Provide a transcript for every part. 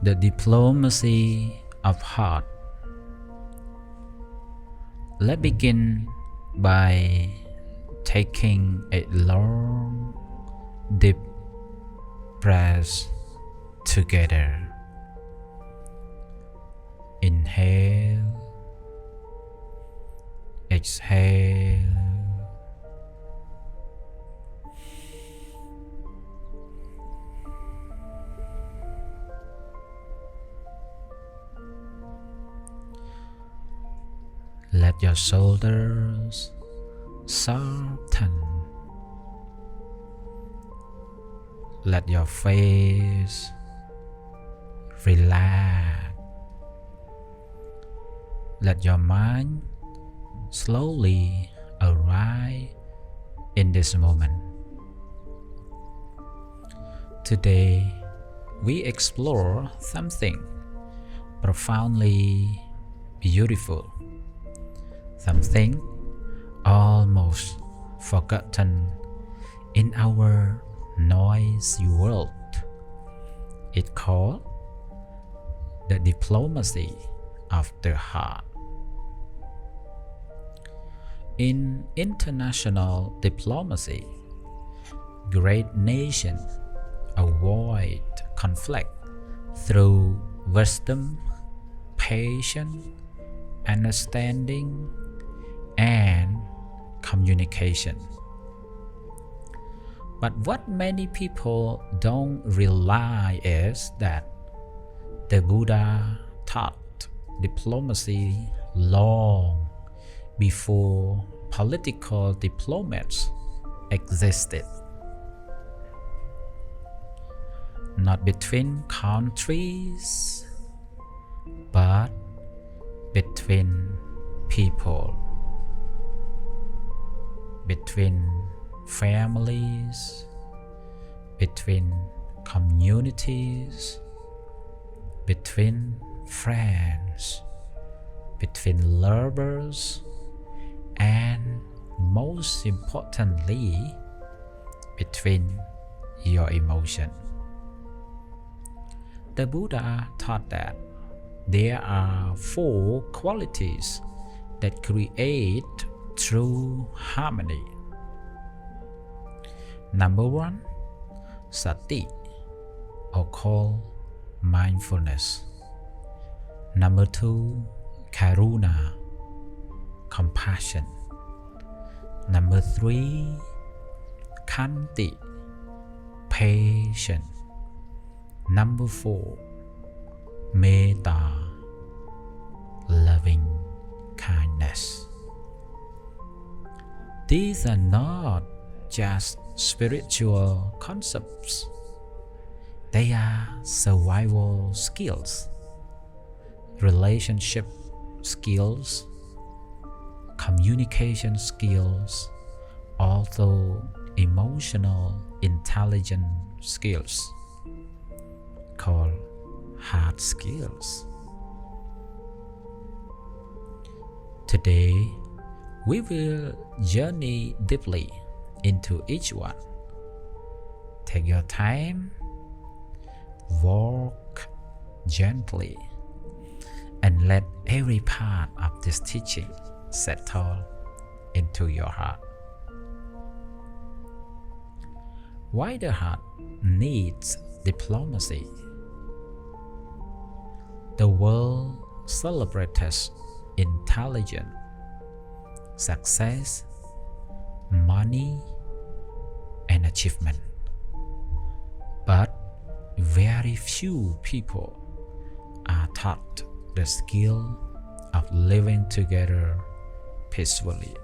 The diplomacy of heart. Let's begin by taking a long, deep breath together. Inhale, exhale. Let your shoulders soften. Let your face relax. Let your mind slowly arrive in this moment. Today, we explore something profoundly beautiful, something almost forgotten in our noisy world. It's called the diplomacy of the heart. In international diplomacy, great nations avoid conflict through wisdom, patience, understanding, and communication. But what many people don't realize is that the Buddha taught diplomacy long before political diplomats existed. Not between countries, but between people, between families, between communities, between friends, between lovers, and most importantly, between your emotion. The Buddha taught that there are 4 qualities that create true harmony. Number 1, Sati, or called mindfulness. Number 2, Karuna, compassion. Number 3, Khanti, patience. Number 4, Metta, loving kindness. These are not just spiritual concepts. They are survival skills, relationship skills, communication skills, also emotional intelligence skills, called hard skills. Today, we will journey deeply into each one. Take your time, walk gently, and let every part of this teaching settle into your heart. Why the heart needs diplomacy? The world celebrates intelligence, success, money, and achievement. But very few people are taught the skill of living together peacefully.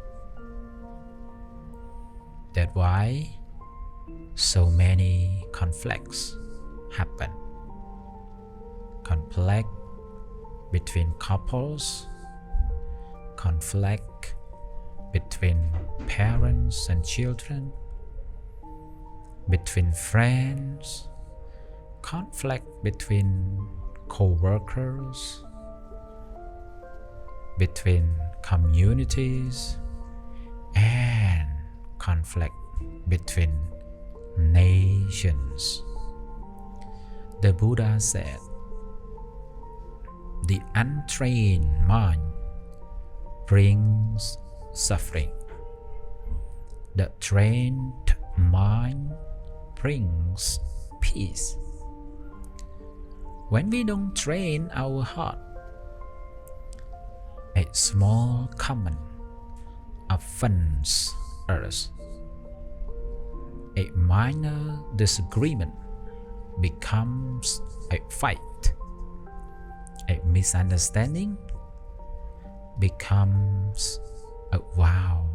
That's why so many conflicts happen. Conflict between couples, conflict between parents and children, between friends, conflict between co-workers, between communities, and conflict between nations. The Buddha said, The untrained mind brings suffering. The trained mind brings peace. When we don't train our heart, a small comment offends us. A minor disagreement becomes a fight. A misunderstanding becomes a vow.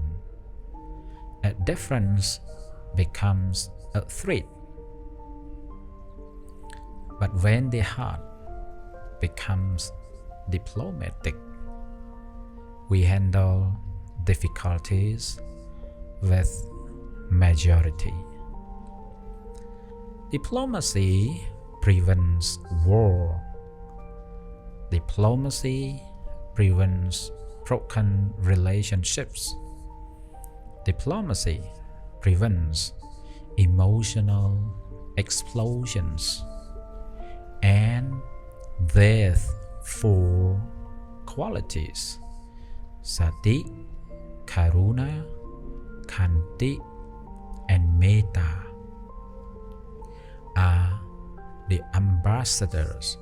A difference becomes a threat. But when the heart becomes diplomatic, we handle difficulties with majority. Diplomacy prevents war. Diplomacy prevents broken relationships. Diplomacy prevents emotional explosions. And these four qualities, Sati, Karuna, Khanti, and Metta, are the ambassadors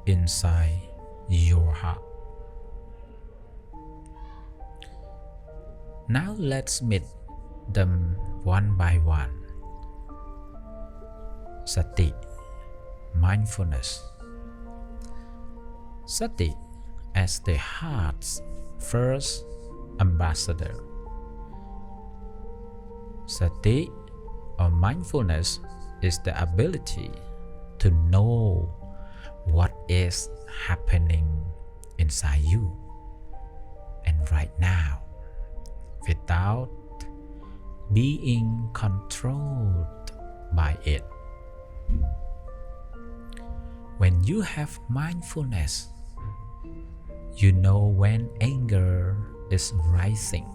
inside your heart. Now let's meet them one by one. Sati, mindfulness. Sati as the heart's first ambassador. Sati or mindfulness is the ability to know what is happening inside you and right now without being controlled by it. When you have mindfulness, you know when anger is rising.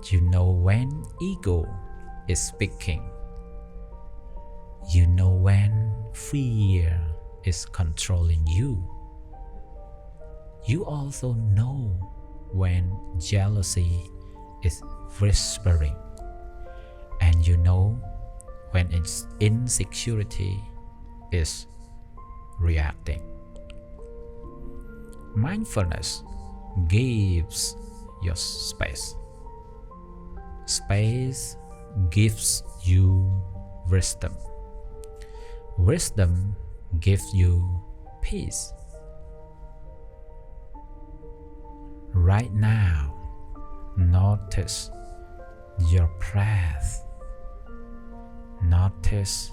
You know when ego is speaking. You know when fear is controlling you. You also know when jealousy is whispering. And you know when insecurity is reacting. Mindfulness gives you space. Space gives you wisdom. Wisdom gives you peace. Right now, notice your breath. Notice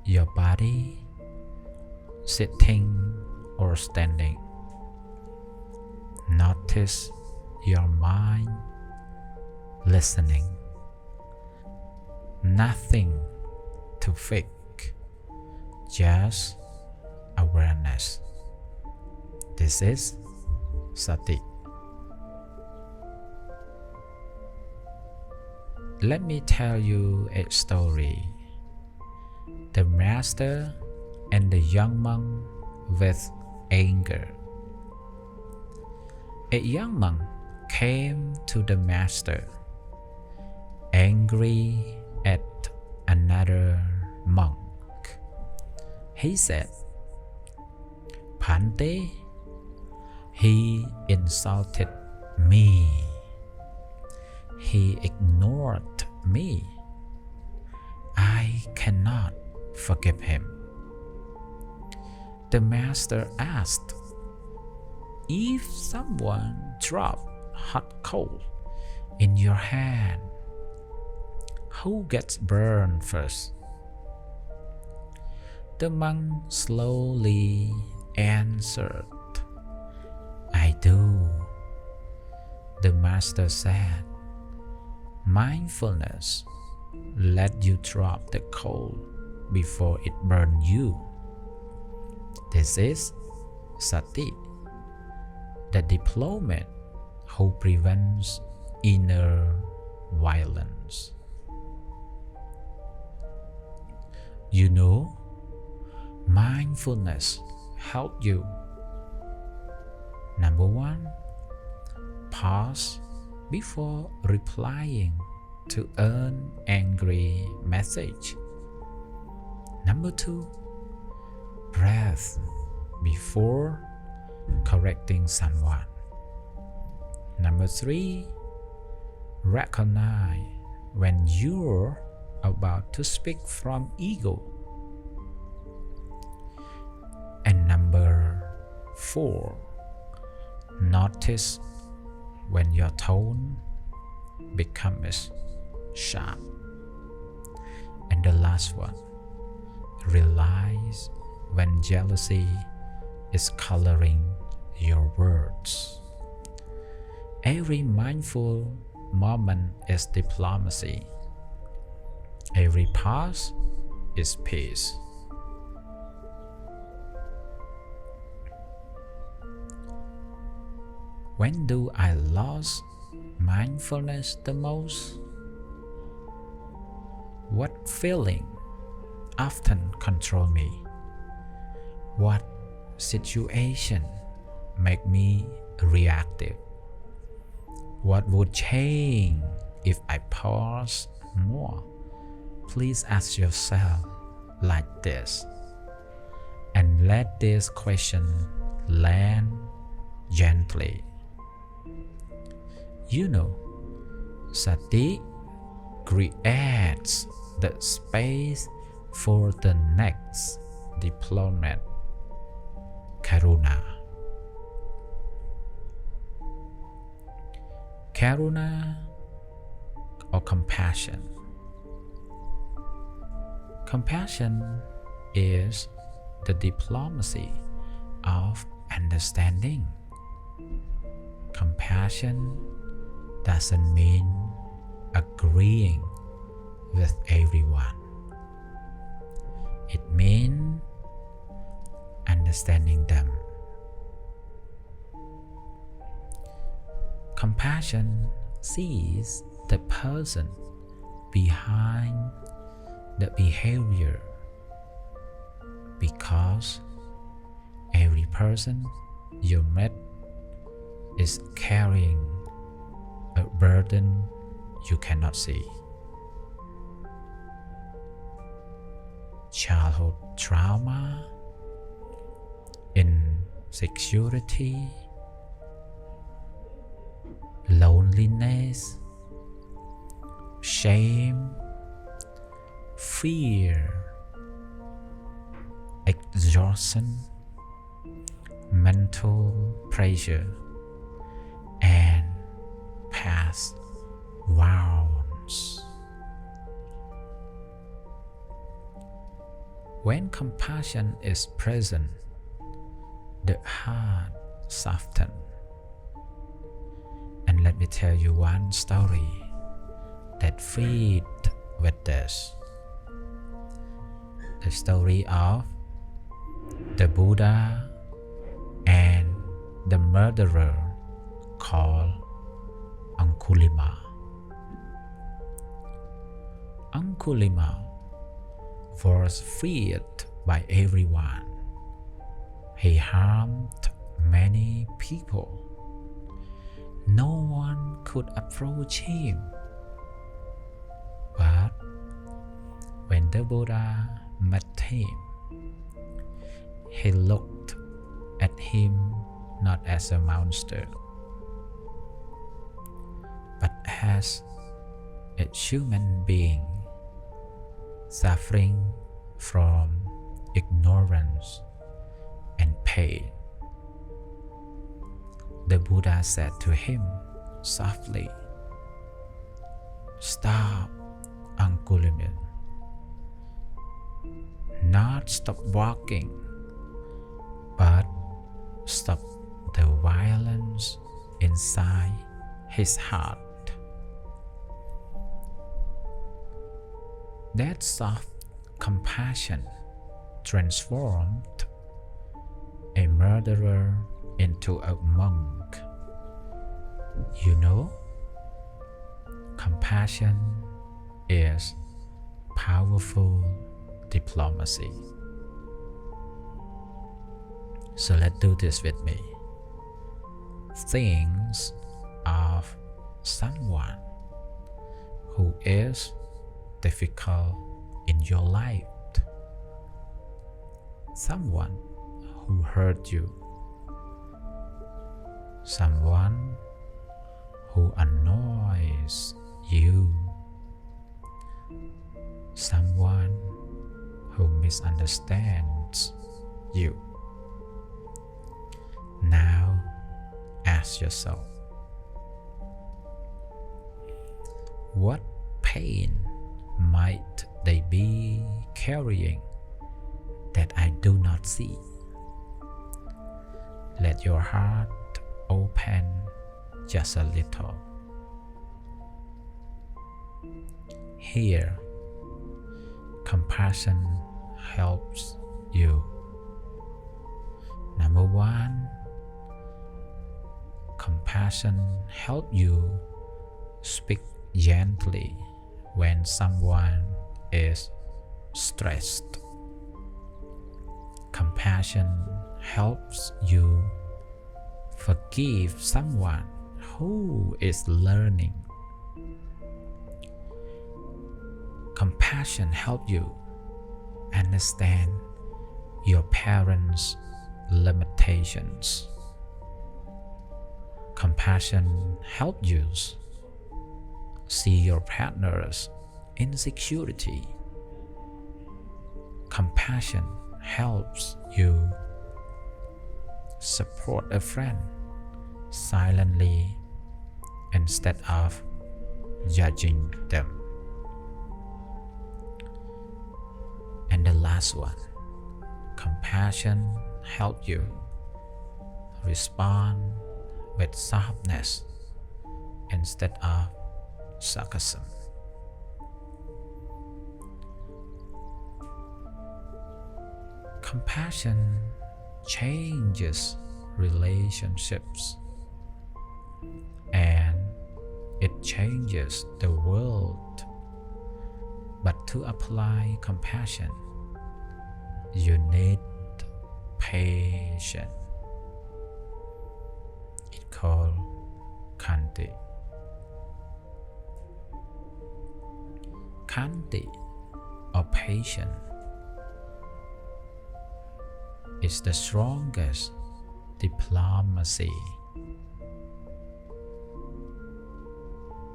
your body sitting or standing. Notice your mind listening. Nothing to fake, just awareness. This is Sati. Let me tell you a story. The master and the young monk with anger. A young monk came to the master, angry at another monk. He said, "Bhante, he insulted me. He ignored me. I cannot forgive him." The master asked, "If someone dropped hot coal in your hand, who gets burned first?" The monk slowly answered, "I do." The master said, "Mindfulness let you drop the coal before it burned you." This is Sati, the diplomat who prevents inner violence. You know, mindfulness help you? Number 1, pause before replying to an angry message. Number 2, breath before correcting someone. Number 3, recognize when you're about to speak from ego. And number 4, notice when your tone becomes sharp. And the last one, realize when jealousy is coloring your words. Every mindful moment is diplomacy. Every pause is peace. When do I lose mindfulness the most? What feeling often control me? What situation make me reactive? What would change if I pause more? Please ask yourself like this, and let this question land gently. You know, Sati creates the space for the next diplomat, Karuna. Karuna or compassion. Compassion is the diplomacy of understanding. Compassion doesn't mean agreeing with everyone. It means understanding them. Compassion sees the person behind the behavior, because every person you met is carrying a burden you cannot see. Childhood trauma, insecurity, loneliness, shame, fear, exhaustion, mental pressure, and past wounds. When compassion is present, the heart softens. And let me tell you one story that feeds with this. The story of the Buddha and the murderer called Ankulima. Ankulima was feared by everyone. He harmed many people. No one could approach him. But when the Buddha met him, he looked at him not as a monster, but as a human being suffering from ignorance and pain. The Buddha said to him softly, "Stop, Ankulima. Not stop walking, but stop the violence inside his heart." That soft compassion transformed a murderer into a monk. You know, compassion is powerful diplomacy. So let's do this with me. Think of someone who is difficult in your life. Someone who hurt you. Someone who annoys you. Someone who misunderstands you. Now ask yourself, what pain might they be carrying that I do not see? Let your heart open just a little. Here, compassion helps you. Number one, compassion helps you speak gently when someone is stressed. Compassion helps you forgive someone who is learning. Compassion helps you understand your parents' limitations. Compassion helps you see your partner's insecurity. Compassion helps you support a friend silently instead of judging them. And the last one, compassion helps you respond with softness instead of sarcasm. Compassion changes relationships and it changes the world. But to apply compassion, you need patience. It's called Khanti. Khanti, or patience, is the strongest diplomacy.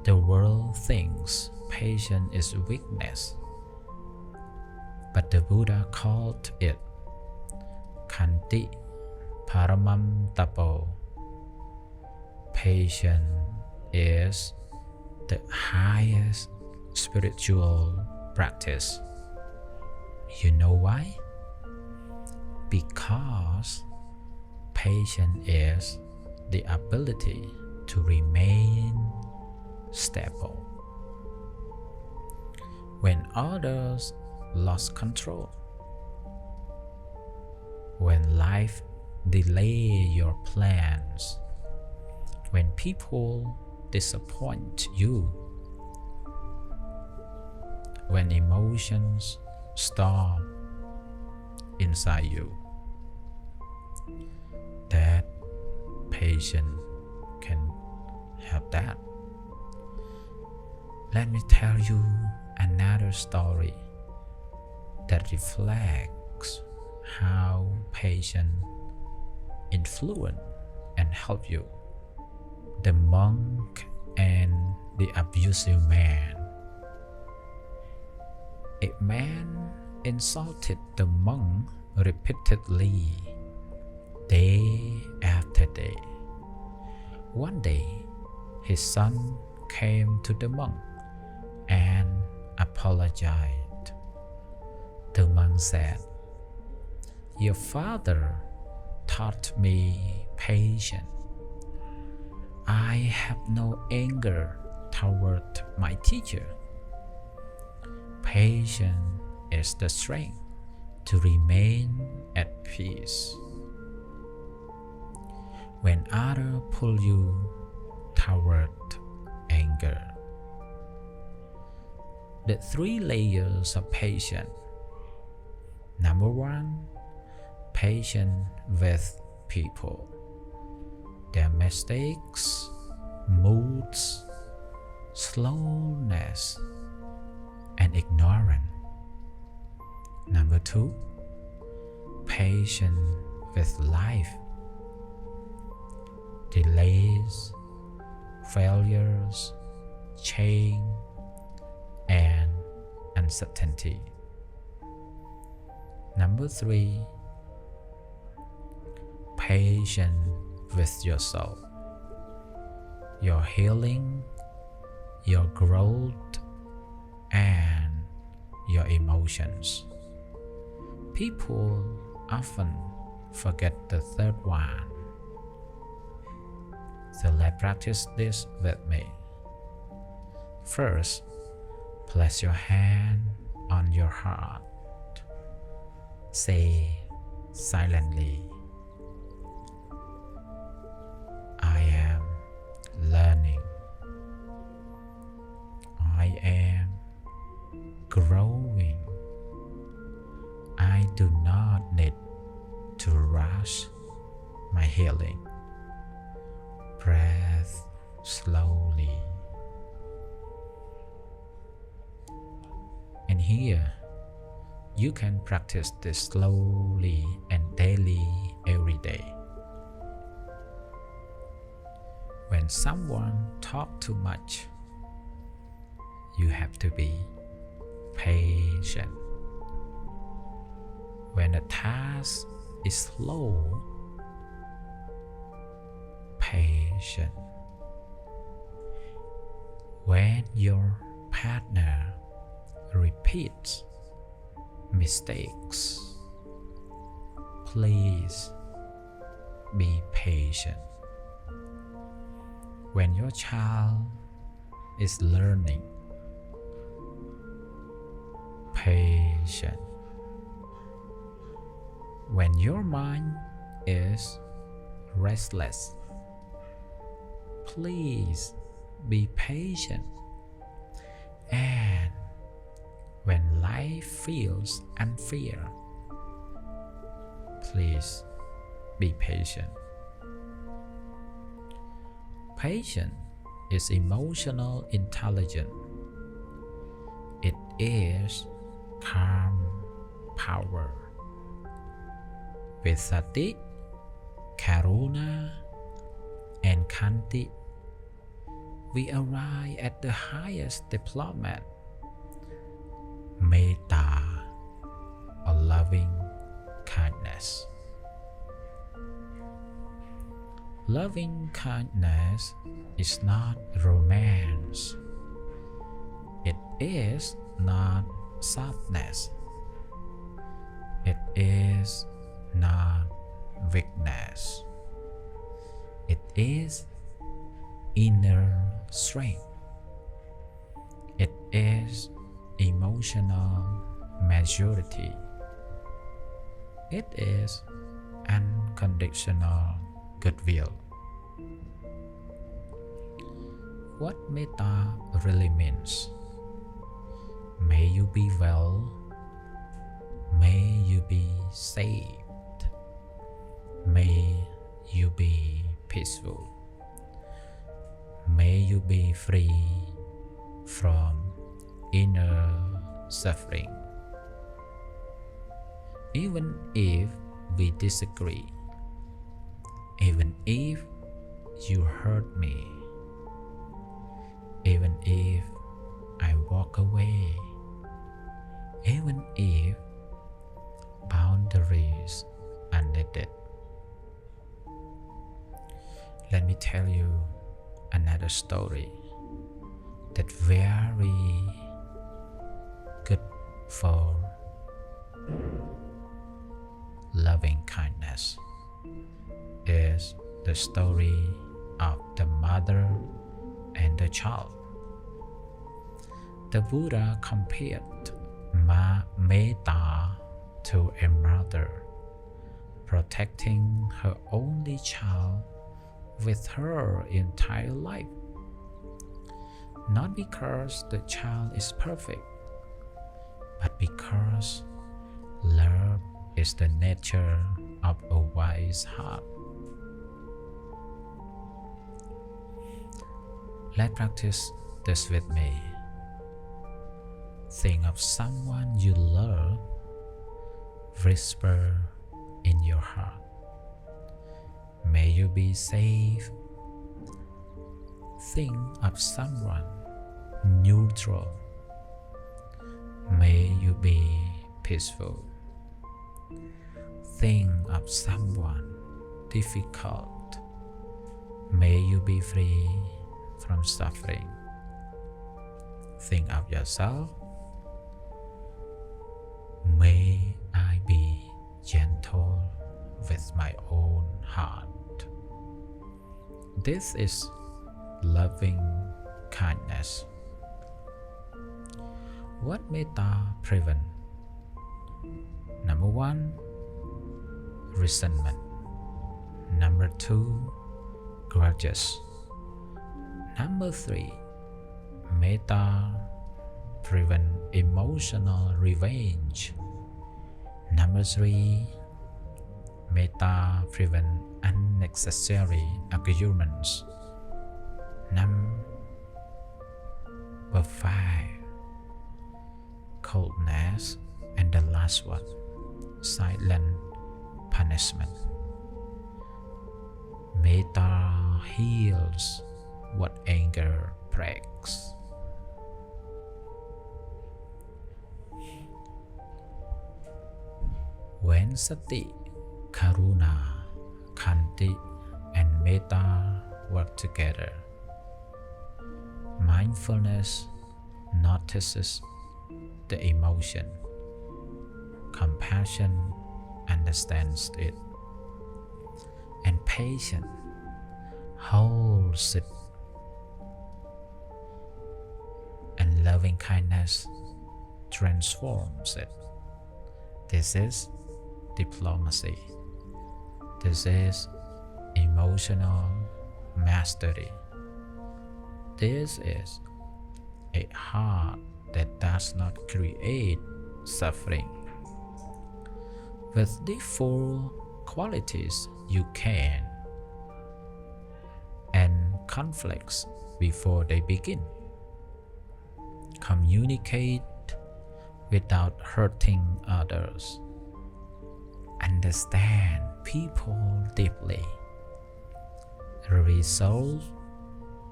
The world thinks patience is weakness, but the Buddha called it Khanti Paramam Tapo. Patience is the highest spiritual practice. You know why? Because patience is the ability to remain stable when others lost control, when life delay your plans, when people disappoint you, when emotions storm inside you. That patience can help that. Let me tell you another story that reflects how patience influence and help you. The monk and the abusive man. A man insulted the monk repeatedly, day after day. One day, his son came to the monk and apologized. The monk said, "Your father taught me patience. I have no anger toward my teacher. Patience is the strength to remain at peace. When others pull you toward anger." The 3 layers of patience. Number 1, patience with people, their mistakes, moods, slowness, and ignorance. Number 2, patience with life, delays, failures, change, and uncertainty. Number 3, patience with yourself, your healing, your growth, and your emotions. People often forget the third one. So let's practice this with me. First, place your hand on your heart. Say silently, I am learning. I am growing. I do not need to rush my healing. Breathe slowly. And here, you can practice this slowly and daily every day. When someone talks too much, you have to be patient. When a task is slow, patient. When your partner repeats mistakes, please be patient. When your child is learning, patient. When your mind is restless, please be patient. And when life feels unfair, please be patient. Patience is emotional intelligence. It is calm power. With Sati, Karuna, and Khanti, we arrive at the highest diplomat, Metta, or loving kindness. Loving kindness is not romance. It is not softness. It is not weakness. It is inner strength. It is emotional maturity. It is unconditional goodwill. What Metta really means? May you be well. May you be saved. May you be peaceful. May you be free from inner suffering. Even if we disagree, even if you hurt me, even if I walk away, even if boundaries are needed. Let me tell you another story that's very good for loving kindness. Is the story of the mother and the child. The Buddha compared Metta to a mother protecting her only child with her entire life. Not because the child is perfect, but because love is the nature of a wise heart. Let's practice this with me. Think of someone you love. Whisper in your heart, may you be safe. Think of someone neutral. May you be peaceful. Think of someone difficult. May you be free from suffering. Think of yourself. May I be gentle with my own heart. This is loving kindness. What metta prevent? Number 1, resentment. Number 2, grudges. Number 3, metta prevent emotional revenge. Number 3, metta prevent unnecessary arguments. Number 5, coldness. And the last one, silent punishment. Metta heals what anger breaks. When Sati, Karuna, Khanti, and Metta work together, mindfulness notices the emotion. Compassion understands it, and patience holds it, and loving kindness transforms it. This is diplomacy. This is emotional mastery. This is a heart that does not create suffering. With these 4 qualities, you can end conflicts before they begin. Communicate without hurting others. Understand people deeply. Resolve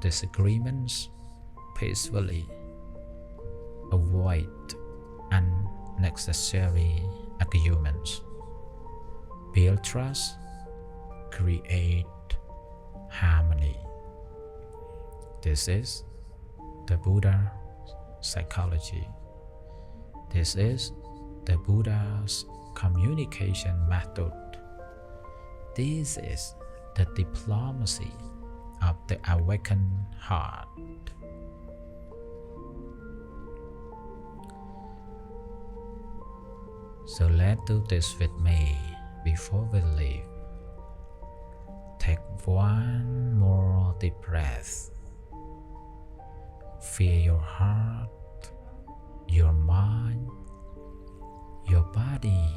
disagreements peacefully. Avoid unnecessary arguments. Build trust. Create harmony. This is the Buddha psychology. This is the Buddha's communication method. This is the diplomacy of the awakened heart. So let's do this with me before we leave. Take one more deep breath. Feel your heart, your mind, your body,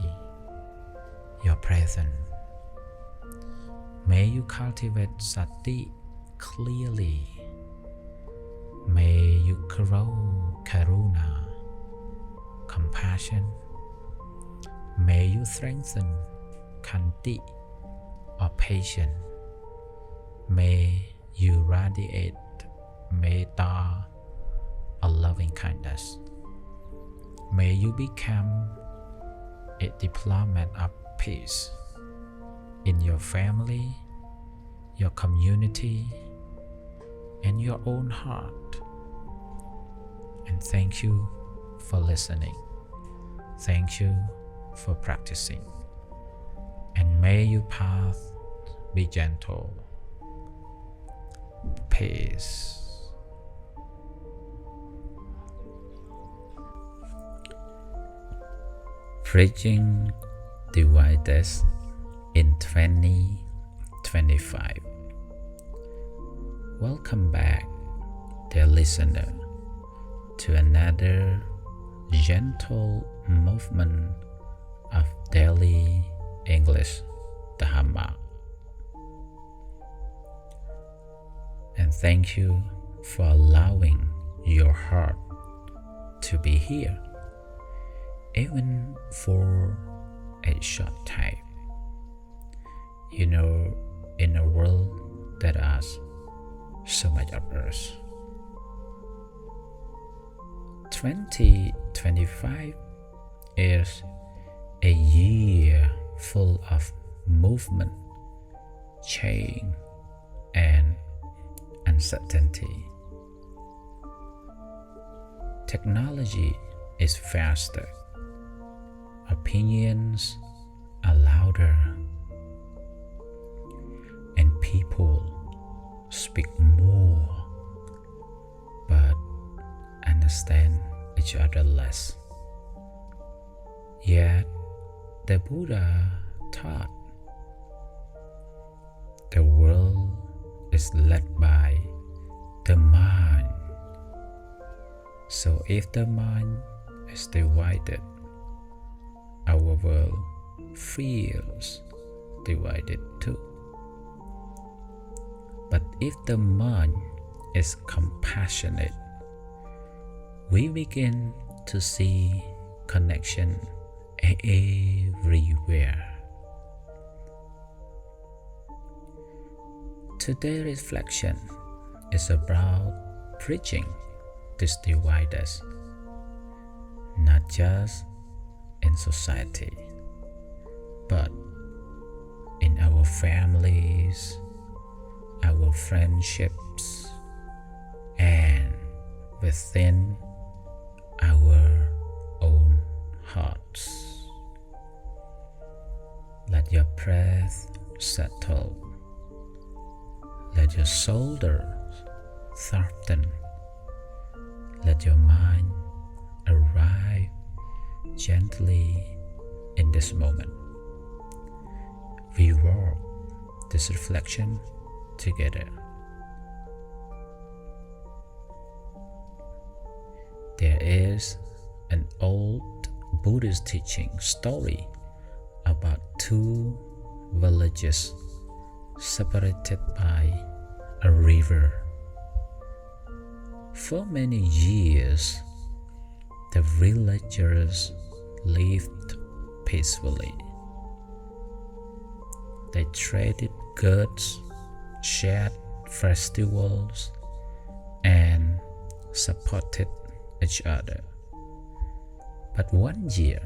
your presence. May you cultivate Sati clearly. May you grow Karuna, compassion. May you strengthen Khanti, or patience. May you radiate Metta, or loving kindness. May you become a diplomat of peace in your family, your community, and your own heart. And thank you for listening. Thank you for practicing. And may your path be gentle. Peace. Preaching divided in 2025. Welcome back, dear listener, to another gentle movement of daily English Dharma. And thank you for allowing your heart to be here, even for a short time. In a world that asks so much of us. 2025 is a year full of movement, change, and uncertainty. Technology is faster. Opinions are louder. And people speak more, but understand each other less. Yet, the Buddha taught the world is led by the mind. So if the mind is divided, our world feels divided too. But if the mind is compassionate, we begin to see connection everywhere. Today's reflection is about bridging these dividers, not just in society, but in our families, our friendships, and within our own hearts. Let your breath settle. Let your shoulders soften. Let your mind arrive gently in this moment. We walk this reflection together. There is an old Buddhist teaching story about two villages separated by a river. For many years, the villagers lived peacefully. They traded goods, shared festivals, and supported each other. But one year,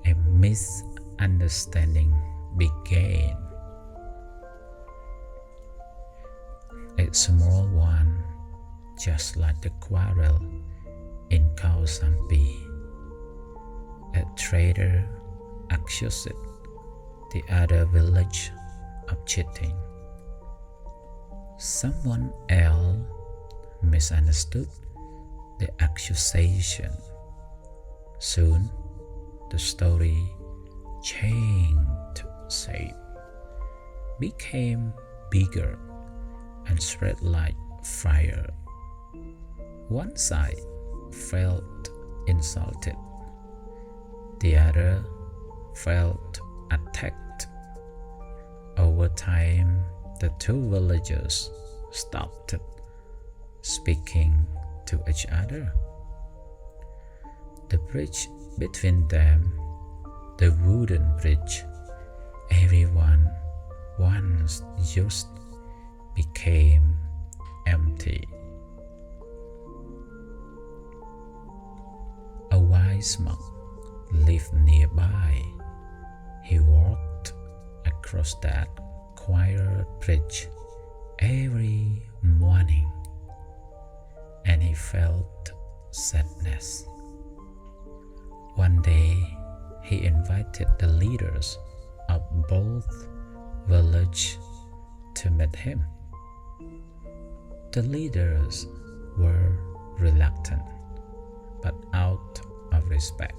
a misunderstanding began. A small one, just like the quarrel in Kausambi. A trader accused the other village of cheating. Someone else misunderstood the accusation. Soon, the story changed shape, became bigger, and spread like fire. One side felt insulted. The other felt attacked. Over time, the two villagers stopped speaking to each other. The bridge between them, the wooden bridge everyone once used, became empty. A wise monk lived nearby. He walked across that quiet bridge every morning, and he felt sadness. One day, he invited the leaders of both villages to meet him. The leaders were reluctant, but out of respect,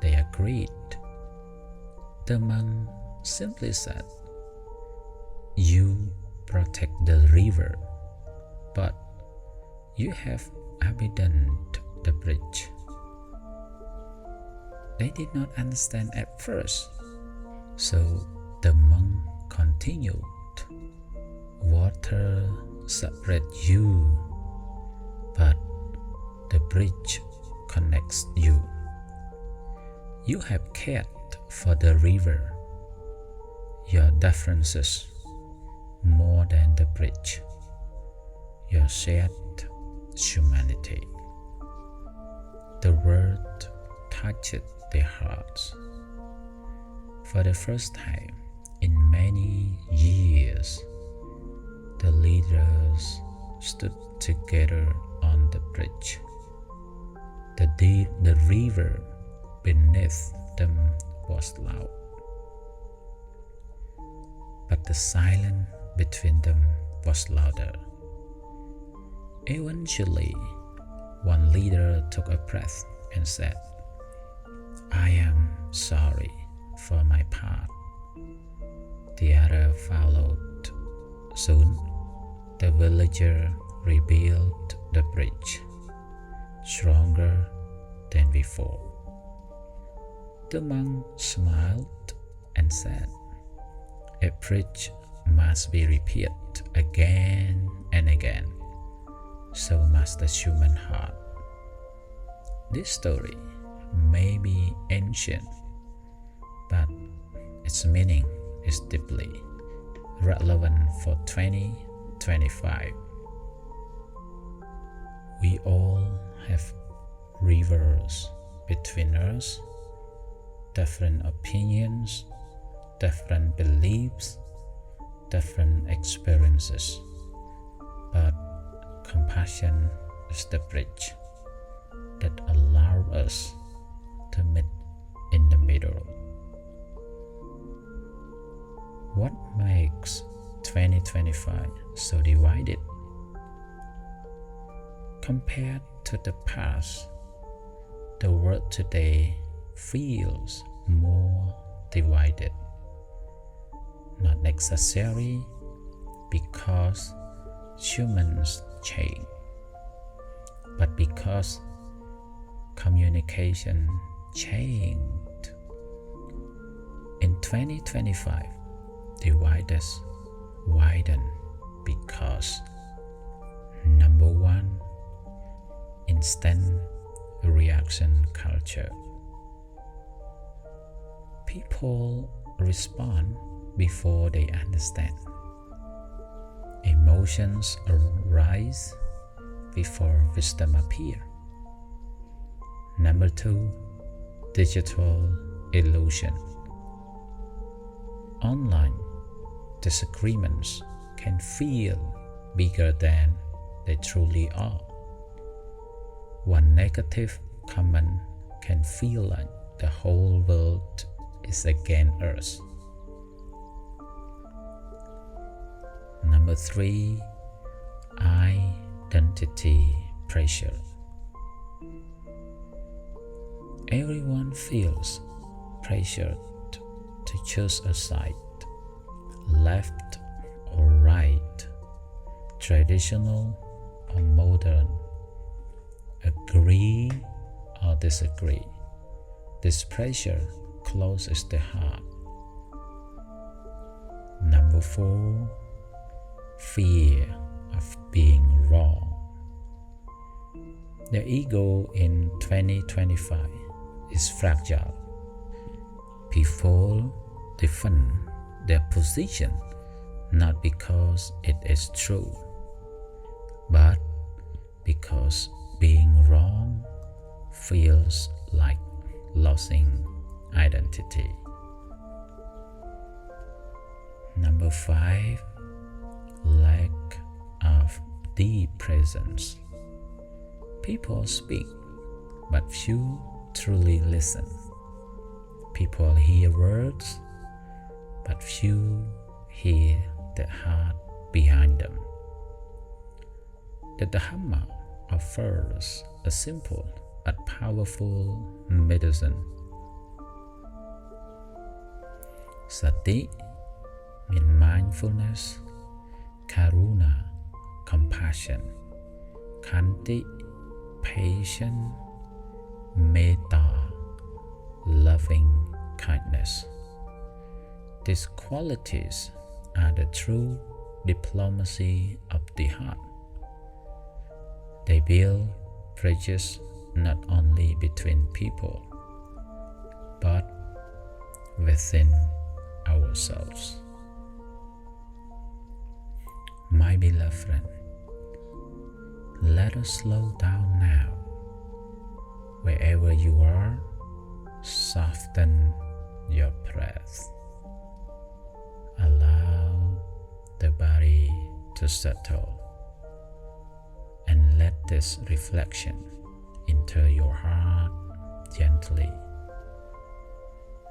they agreed. The monk simply said, "You protect the river, but you have abandoned the bridge." They did not understand at first, so the monk continued. "Water separate you, but the bridge connects you. You have cared for the river, your differences more than the bridge, your shared humanity. The word touched their hearts. For the first time in many years, the leaders stood together on the bridge. The river beneath them was loud, but the silence between them was louder. Eventually, one leader took a breath and said, "I am sorry for my part." The other followed. Soon, the villager rebuilt the bridge, stronger than before. The monk smiled and said, "A bridge must be repaired again and again. So must the human heart." This story may be ancient, but its meaning is deeply relevant for 2025. We all have rivers between us, different opinions, different beliefs, different experiences, but compassion is the bridge that allows us to meet in the middle. What makes 2025 so divided? Compared to the past, the world today feels more divided, not necessarily because humans change, but because communication changed. In 2025, divides widen because number one, instant reaction culture. People respond before they understand. Emotions arise before wisdom appears. Number two, digital illusion. Online disagreements can feel bigger than they truly are. One negative comment can feel like the whole world is against us. Number three, identity pressure. Everyone feels pressured to choose a side, left or right, traditional or modern, agree or disagree. This pressure closes the heart. Number four, fear of being wrong. The ego in 2025 is fragile. People defend their position not because it is true, but because being wrong feels like losing identity. Number five, lack of deep presence. People speak, but few truly listen. People hear words, but few hear the heart behind them. The Dhamma offers a simple but powerful medicine. Sati means mindfulness, Karuna, compassion, Khanti, patience, Metta, loving kindness. These qualities are the true diplomacy of the heart. They build bridges not only between people, but within ourselves. My beloved friend, let us slow down now. Wherever you are, soften your breath. Allow the body to settle and let this reflection enter your heart gently.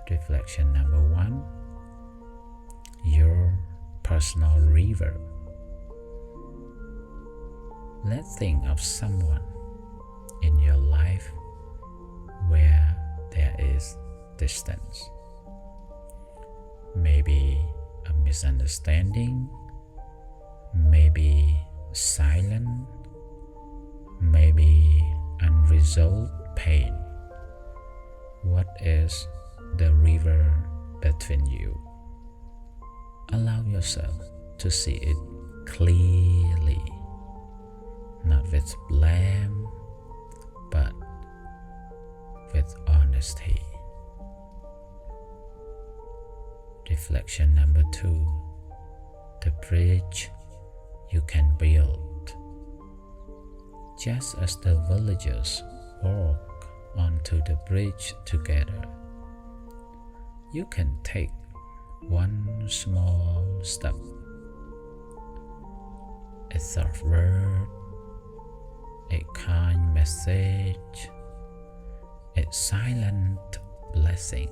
Reflection number 1, your personal river. Let's think of someone in your life where there is distance. Maybe a misunderstanding, maybe silence, maybe unresolved pain. What is the river between you? Allow yourself to see it clearly, not with blame, but with honesty. Reflection number 2, the bridge you can build. Just as the villagers walk onto the bridge together, you can take one small step. A soft word, a kind message, a silent blessing,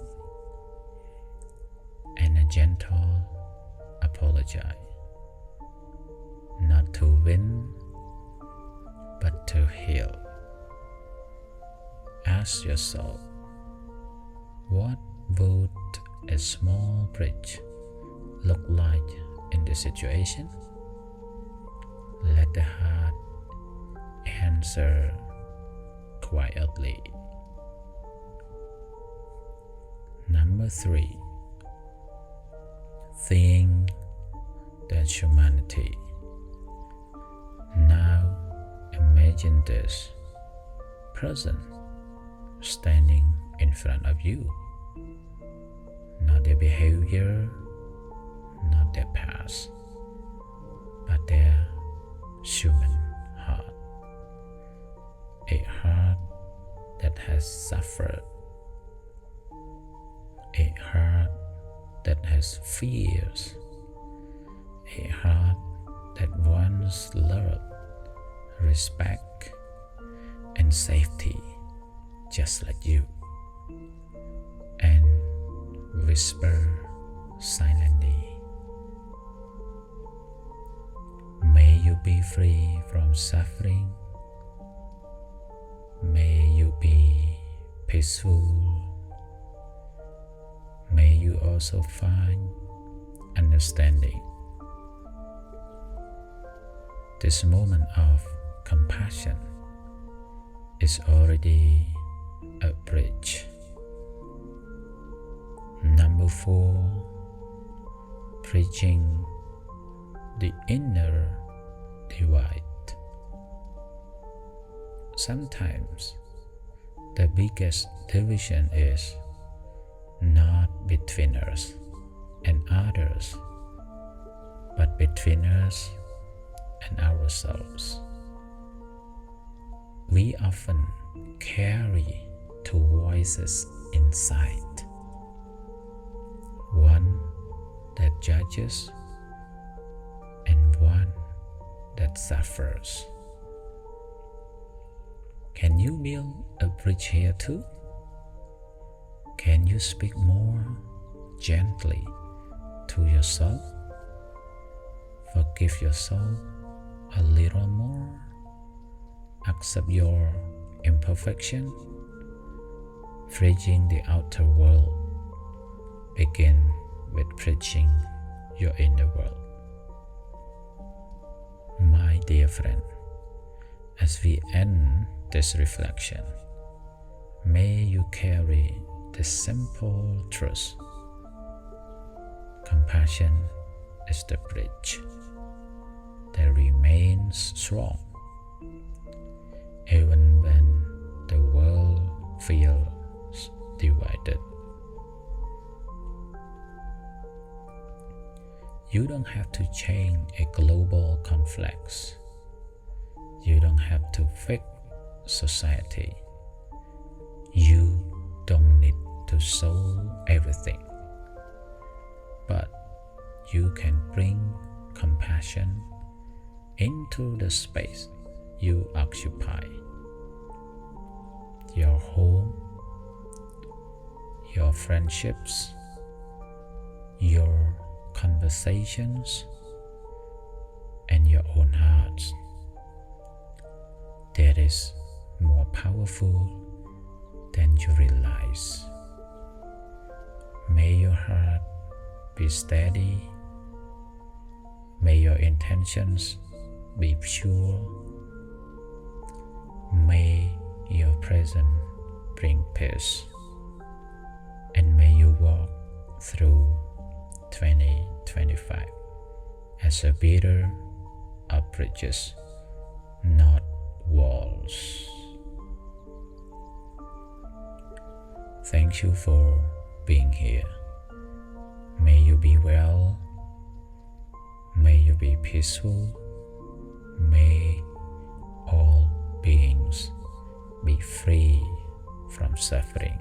and a gentle apology. Not to win, but to heal. Ask yourself, what would a small bridge look like in this situation? Let the heart answer quietly. Number 3, think that humanity. Now imagine this person standing in front of you. Not their behavior, not their past, but their human heart. A heart that has suffered, a heart that has fears, a heart that wants love, respect, and safety, just like you. And whisper silently, may you be free from suffering. May you be peaceful. May you also find understanding. This moment of compassion is already a bridge. Number 4, bridging the inner divide. Sometimes the biggest division is not between us and others, but between us and ourselves. We often carry 2 voices inside. One that judges and one that suffers. Can you build a bridge here too? Can you speak more gently to yourself? Forgive yourself a little more. Accept your imperfection. Bridging the outer world begin with bridging your inner world. My dear friend, as we end this reflection, may you carry the simple truth. Compassion is the bridge. that remains strong even when the world feels divided. You don't have to change a global conflict. You don't have to fix society. You don't need to solve everything. But you can bring compassion into the space you occupy. Your home, your friendships, your conversations, and your own heart. That is more powerful than you realize. May your heart be steady. May your intentions be pure. May your presence bring peace. And may you walk through 2025 as a builder of bridges, not walls. Thank you for being here. May you be well. May you be peaceful. May all beings be free from suffering.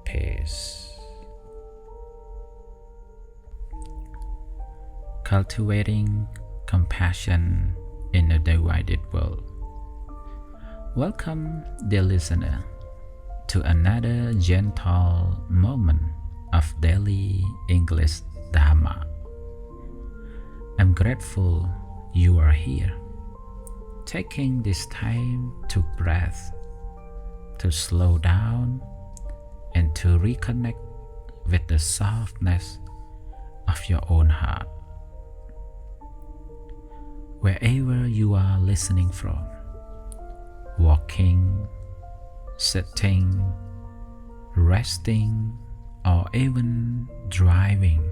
Peace. Cultivating compassion in a divided world. Welcome, dear listener, to another gentle moment of daily English Dharma. I'm grateful you are here, taking this time to breathe, to slow down, and to reconnect with the softness of your own heart. Wherever you are listening from, walking, sitting, resting, or even driving,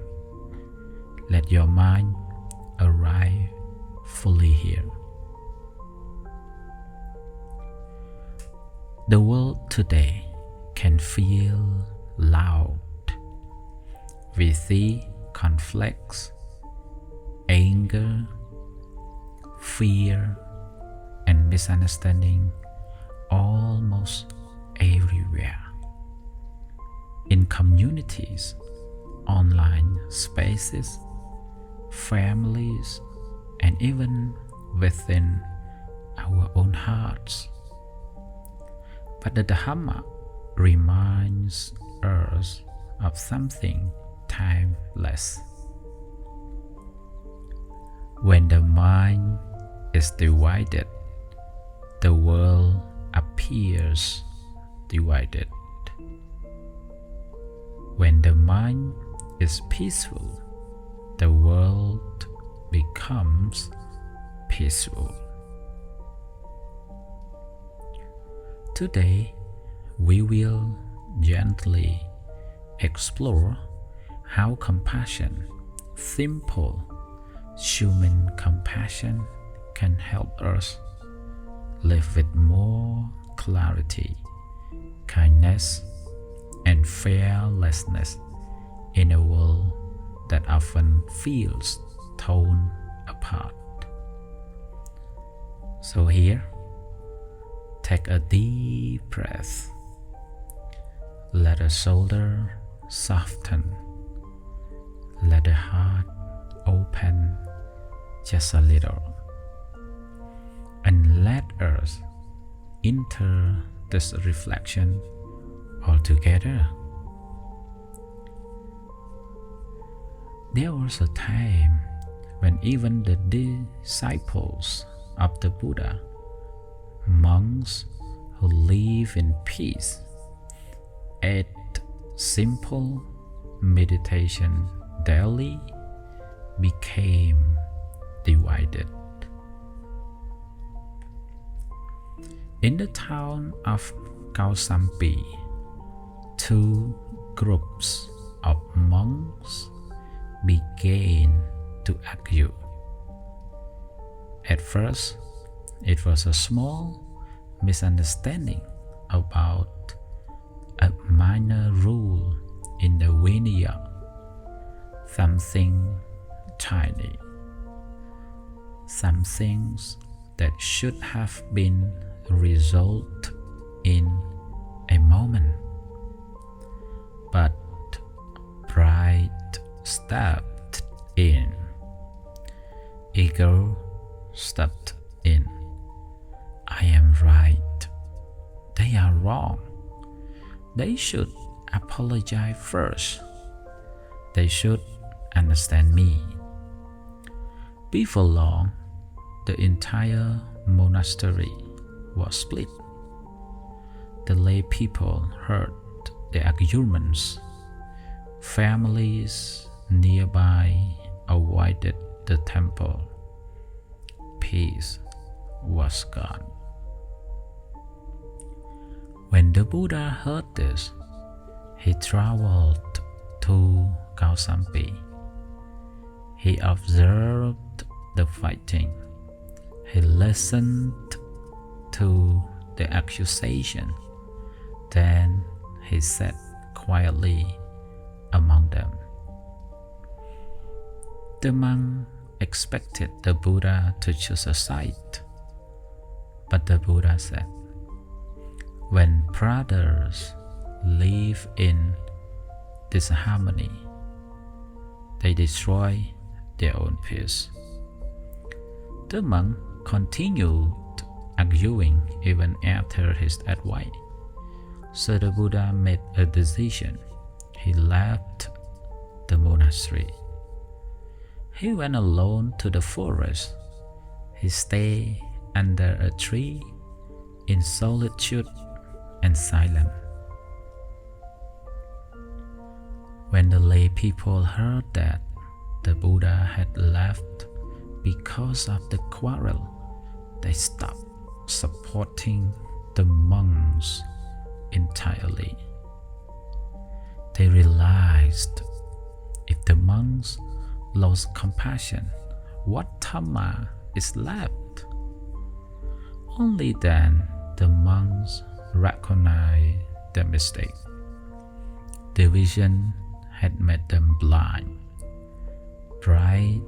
let your mind arrive fully here. The world today can feel loud. We see conflicts, anger, fear, and misunderstanding almost everywhere. In communities, online spaces, families, and even within our own hearts. But the Dhamma reminds us of something timeless. When the mind is divided, the world appears divided. When the mind is peaceful, the world becomes peaceful. Today, we will gently explore how compassion, simple human compassion, can help us live with more clarity, kindness, and fearlessness in a world that often feels torn apart. So here, take a deep breath. Let the shoulder soften. Let the heart open just a little. And let us enter this reflection all together. There was a time when even the disciples of the Buddha, monks who live in peace, ate simple meditation daily, became divided. In the town of Kausampi, two groups of monks began to argue. At first, it was a small misunderstanding about a minor rule in the Vinaya, something tiny, some things that should have been resolved in a moment. But pride stepped in, ego stepped in. I am right, they are wrong. They should apologize first. They should understand me. Before long, the entire monastery was split. The lay people heard the arguments. Families nearby avoided the temple. Peace was gone. When the Buddha heard this, he traveled to Kausampi. He observed the fighting. He listened to the accusation. Then he sat quietly among them. The monk expected the Buddha to choose a side, but the Buddha said, when brothers live in disharmony, they destroy their own peace. The monk continued arguing even after his advice. So the Buddha made a decision. He left the monastery. He went alone to the forest. He stayed under a tree in solitude and silence. When the lay people heard that the Buddha had left because of the quarrel, they stopped supporting the monks entirely. They realized if the monks lost compassion, what Dhamma is left? Only then the monks recognized their mistake. Division had made them blind. Pride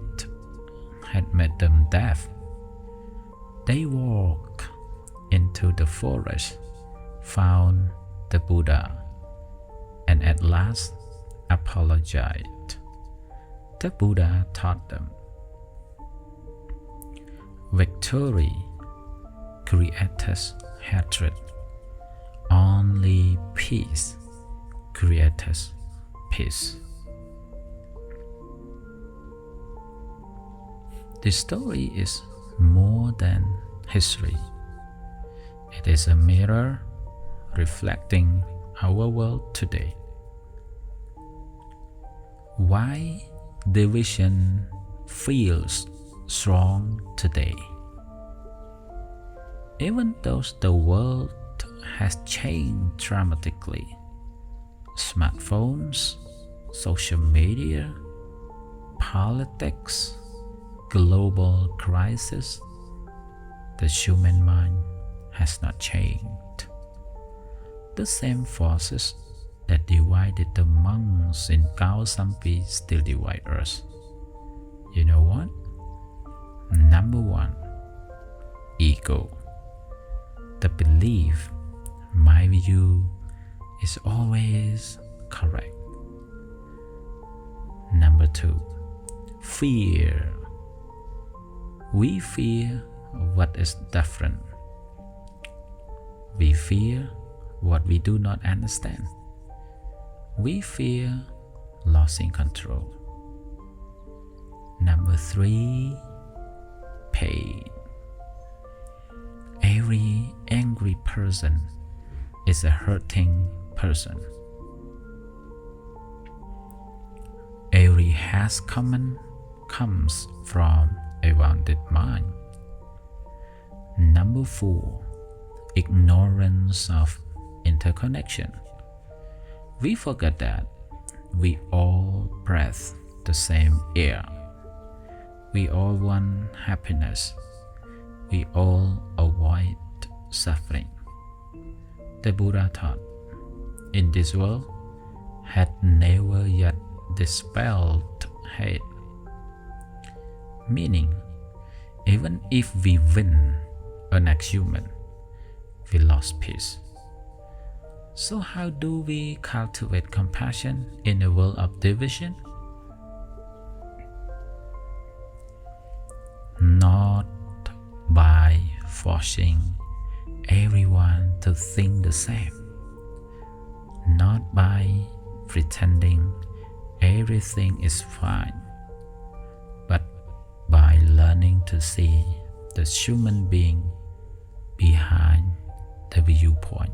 had made them deaf. They walked into the forest, found the Buddha, and at last apologized. The Buddha taught them, victory creates hatred. Only peace creates peace. This story is more than history. It is a mirror reflecting our world today. Why division feels strong today? Even though the world has changed dramatically, smartphones, social media, politics, global crisis, the human mind has not changed. The same forces that divided the monks in Kausampi still divide us. You know what? Number one, ego. The belief my view is always correct. Number two, fear. We fear what is different. We fear what we do not understand. We fear losing control. Number three, pain. Every angry person is a hurting person. Every harsh comment comes from a wounded mind. Number four, ignorance of interconnection. We forget that we all breathe the same air. We all want happiness. We all avoid suffering. The Buddha taught, in this world had never yet dispelled hate. Meaning, even if we win a next human, we lost peace. So how do we cultivate compassion in a world of division? Not by forcing everyone to think the same, not by pretending everything is fine, but by learning to see the human being behind the viewpoint.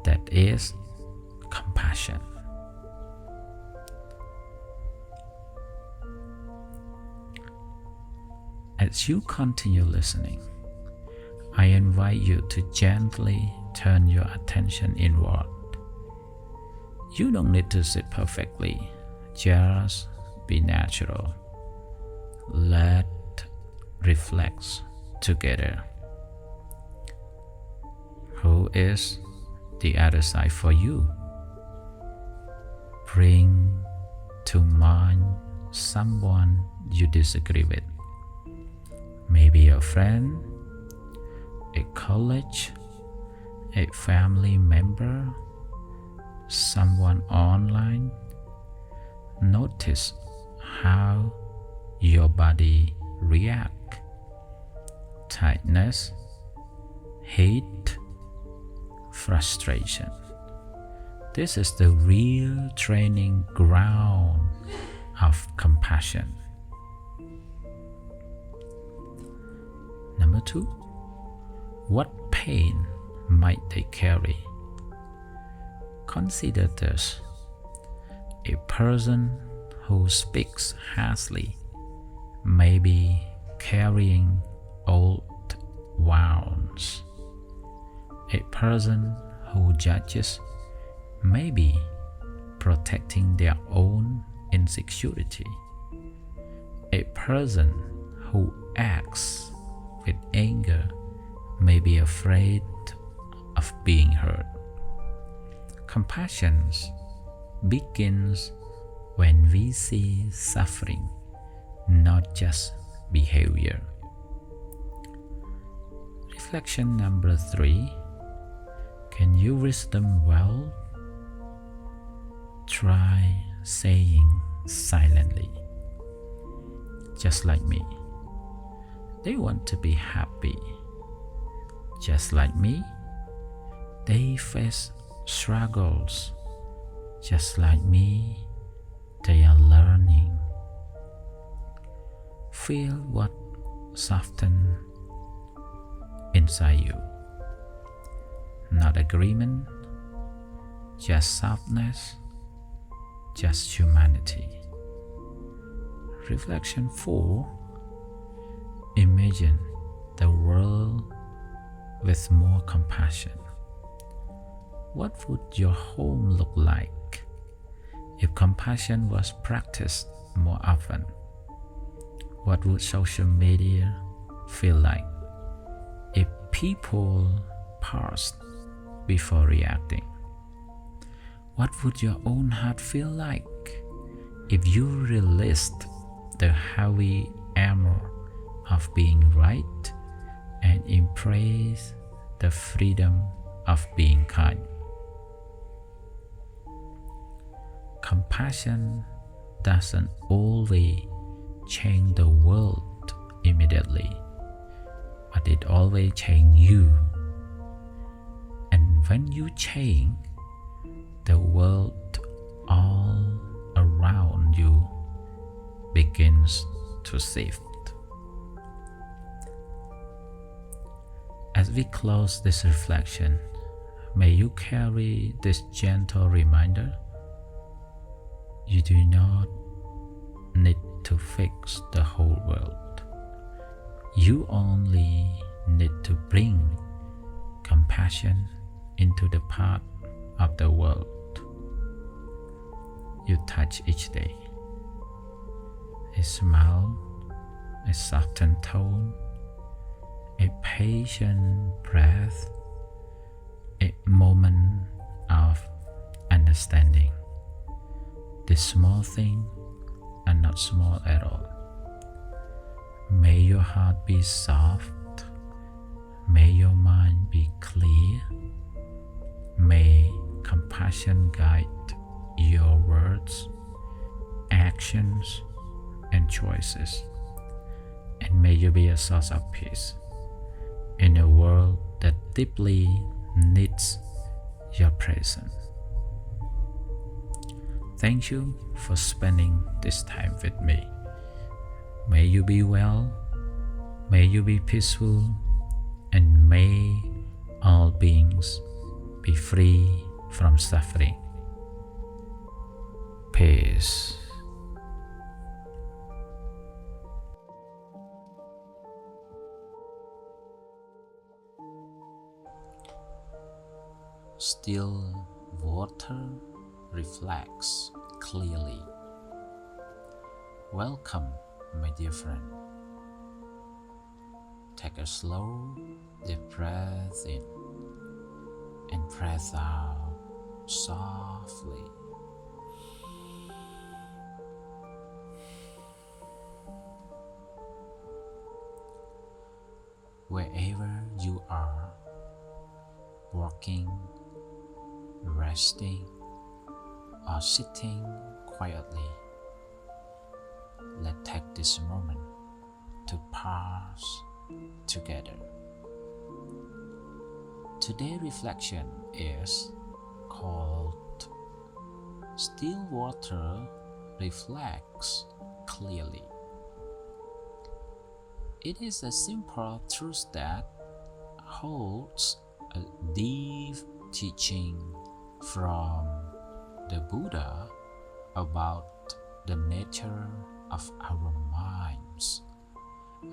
That is compassion. As you continue listening, I invite you to gently turn your attention inward. You don't need to sit perfectly, just be natural. Let reflect together. Who is the other side for you? Bring to mind someone you disagree with. Maybe a friend, a colleague, a family member, someone online. Notice how your body reacts. Tightness, hate, frustration. This is the real training ground of compassion. Number 2, what pain might they carry? Consider this. A person who speaks harshly may be carrying old wounds. A person who judges may be protecting their own insecurity. A person who acts with anger may be afraid of being hurt. Compassion begins when we see suffering, not just behavior. Reflection number 3. Can you reach them well? Try saying silently, just like me. They want to be happy. Just like me, they face struggles. Just like me, they are learning. Feel what softens inside you. Not agreement, just softness, just humanity. Reflection 4. Imagine the world with more compassion. What would your home look like if compassion was practiced more often? What would social media feel like if people paused before reacting? What would your own heart feel like if you released the heavy armor of being right and embrace the freedom of being kind? Compassion doesn't always change the world immediately, but it always changes you. And when you change, the world all around you begins to shift. As we close this reflection, may you carry this gentle reminder: you do not need to fix the whole world. You only need to bring compassion into the part of the world you touch each day. a smile, a softened tone, a patient breath, a moment of understanding. The small things are not small at all. May your heart be soft. May your mind be clear. May compassion guide your words, actions, and choices. And may you be a source of peace in a world that deeply needs your presence. Thank you for spending this time with me. May you be well, may you be peaceful, and may all beings be free from suffering. Peace. Still water reflects clearly. Welcome, my dear friend. Take a slow, deep breath in and breath out softly. Wherever you are, walking, resting, or sitting quietly, let's take this moment to pause together. Today's reflection is called Still Water Reflects Clearly. It is a simple truth that holds a deep teaching from the Buddha about the nature of our minds,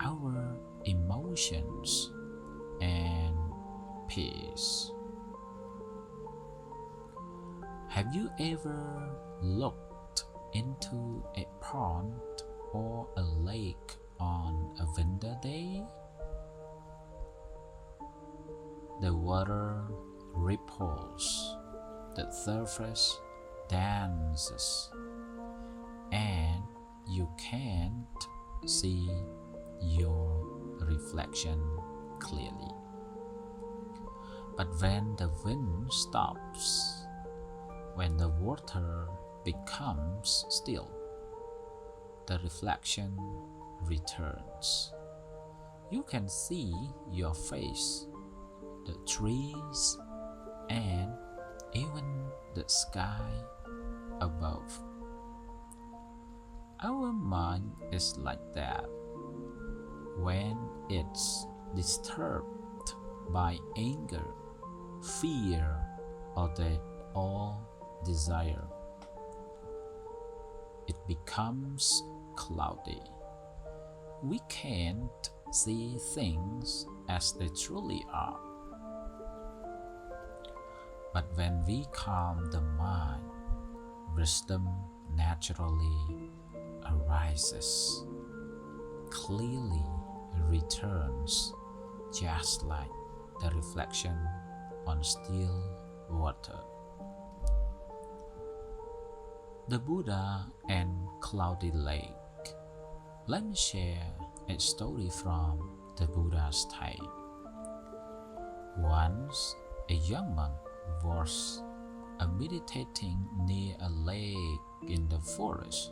our emotions, and peace. Have you ever looked into a pond or a lake on a winter day? The water ripples, the surface dances, and you can't see your reflection clearly. But when the wind stops, when the water becomes still, the reflection returns. You can see your face, the trees, and even the sky above. Our mind is like that. When it's disturbed by anger, fear, or desire, it becomes cloudy. We can't see things as they truly are. But when we calm the mind, wisdom naturally arises, clearly returns, just like the reflection on still water. The Buddha and Cloudy Lake. Let me share a story from the Buddha's time. Once, a young monk was meditating near a lake in the forest.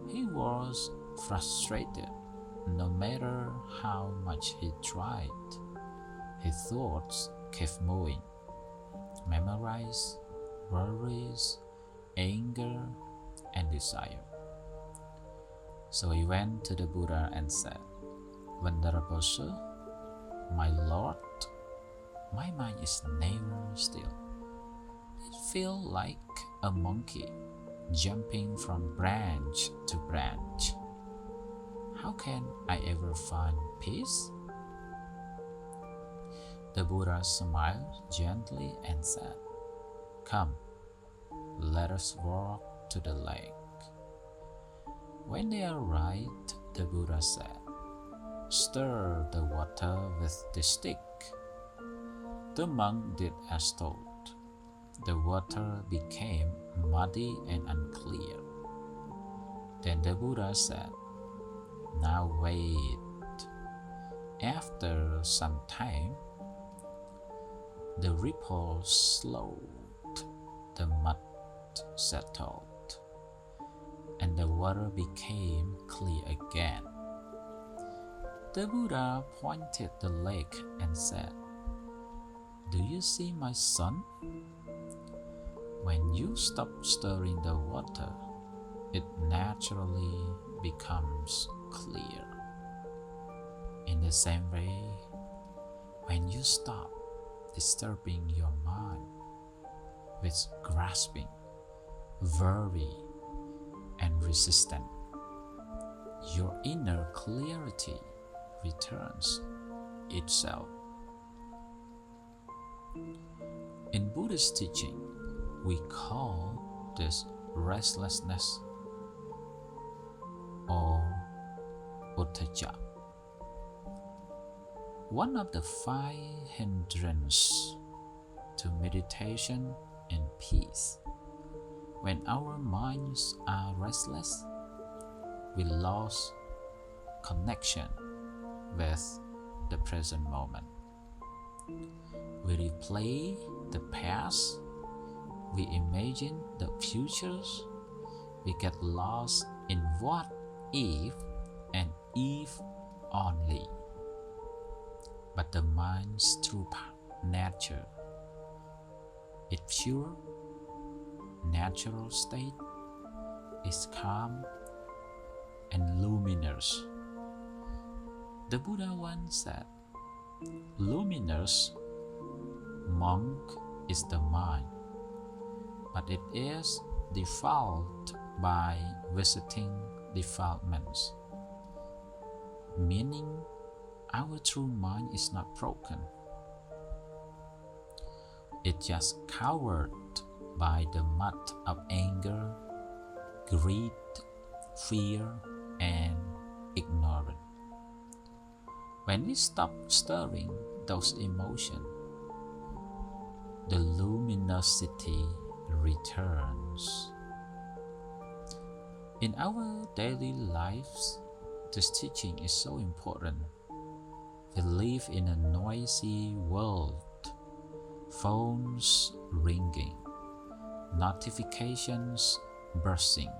He was frustrated. No matter how much he tried, his thoughts kept moving. Memories, worries, anger, and desire. So he went to the Buddha and said, "Venerable Sir, my Lord, my mind is never still. It feels like a monkey jumping from branch to branch. How can I ever find peace?" The Buddha smiled gently and said, "Come, let us walk to the lake." When they arrived, the Buddha said, "Stir the water with the stick." The monk did as told. The water became muddy and unclear. Then the Buddha said, "Now wait." After some time, the ripple slowed, the mud settled, and the water became clear again. The Buddha pointed the lake and said, "Do you see my son? When you stop stirring the water, it naturally becomes clear. In the same way, when you stop disturbing your mind with grasping, worry, and resistance, your inner clarity returns itself." In Buddhist teaching, we call this restlessness or uddhacca. One of the 5 hindrances to meditation and peace. When our minds are restless, we lose connection with the present moment. We replay the past, we imagine the futures, we get lost in what if and if only. But the mind's true nature, its pure, natural state, is calm and luminous. The Buddha once said, "Luminous monk is the mind, but it is defiled by visiting defilements," meaning our true mind is not broken. It's just covered by the mud of anger, greed, fear, and ignorance. When we stop stirring those emotions, the luminosity returns. In our daily lives, this teaching is so important. We live in a noisy world, phones ringing, notifications bursting,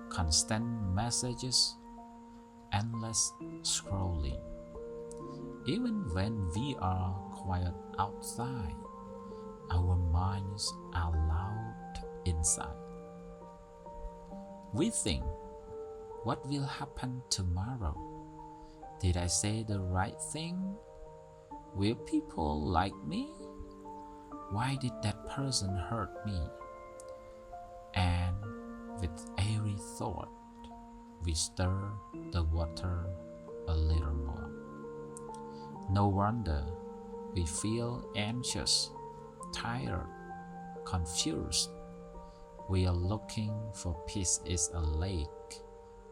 constant messages, endless scrolling. Even when we are quiet outside, our minds are loud inside. We think, what will happen tomorrow? Did I say the right thing? Will people like me? Why did that person hurt me? And with every thought, we stir the water a little more. No wonder we feel anxious, tired, confused. We are looking for peace is a lake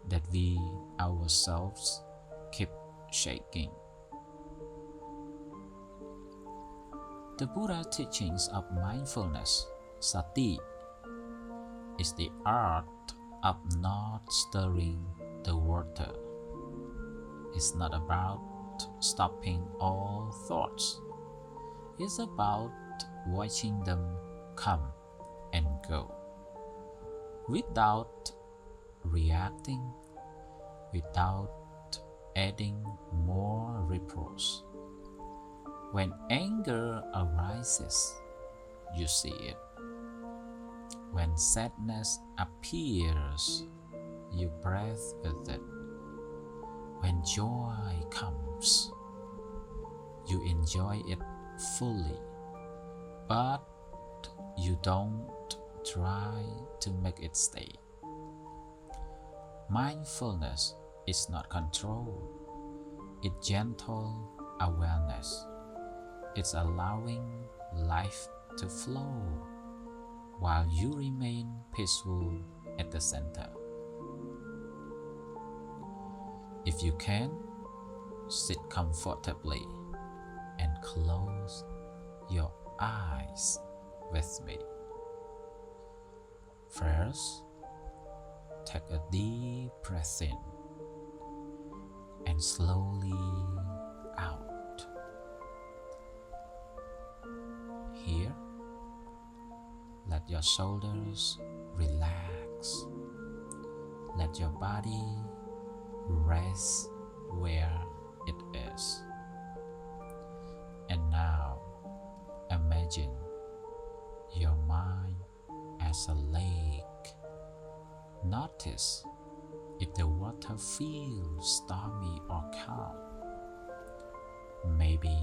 that we ourselves keep shaking. The Buddha teachings of mindfulness, Sati, is the art of not stirring the water. It's not about stopping all thoughts. It's about watching them come and go, without reacting, without adding more ripples. When anger arises, you see it. When sadness appears, you breathe with it. When joy comes, you enjoy it fully, but you don't try to make it stay. Mindfulness is not control, it's gentle awareness. It's allowing life to flow while you remain peaceful at the center. If you can, sit comfortably and close your eyes with me. First, take a deep breath in and slowly out. Here, let your shoulders relax. Let your body rest where it is. And now, imagine your mind as a lake. Notice if the water feels stormy or calm. Maybe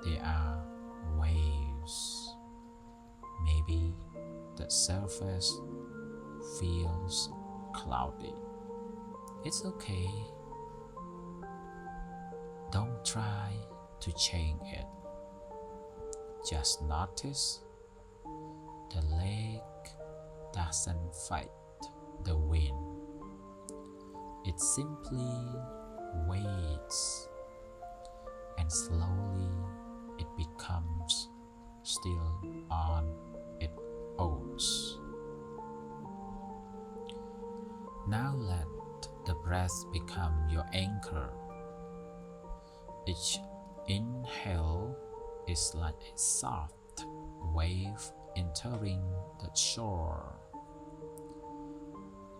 there are waves. Maybe the surface feels cloudy. It's okay. Don't try to change it. Just notice the lake doesn't fight the wind. It simply waits, and slowly it becomes still on its own. Now let the breath become your anchor. Each inhale is like a soft wave entering the shore.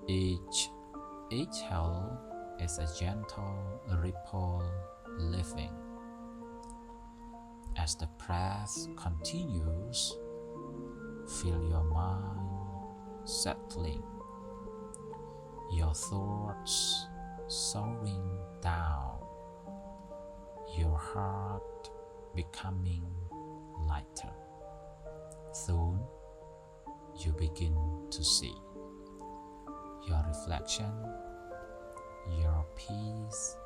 Each exhale is a gentle ripple leaving. As the breath continues, feel your mind settling, your thoughts soaring down, your heart becoming lighter. Soon, you begin to see your reflection, your peace,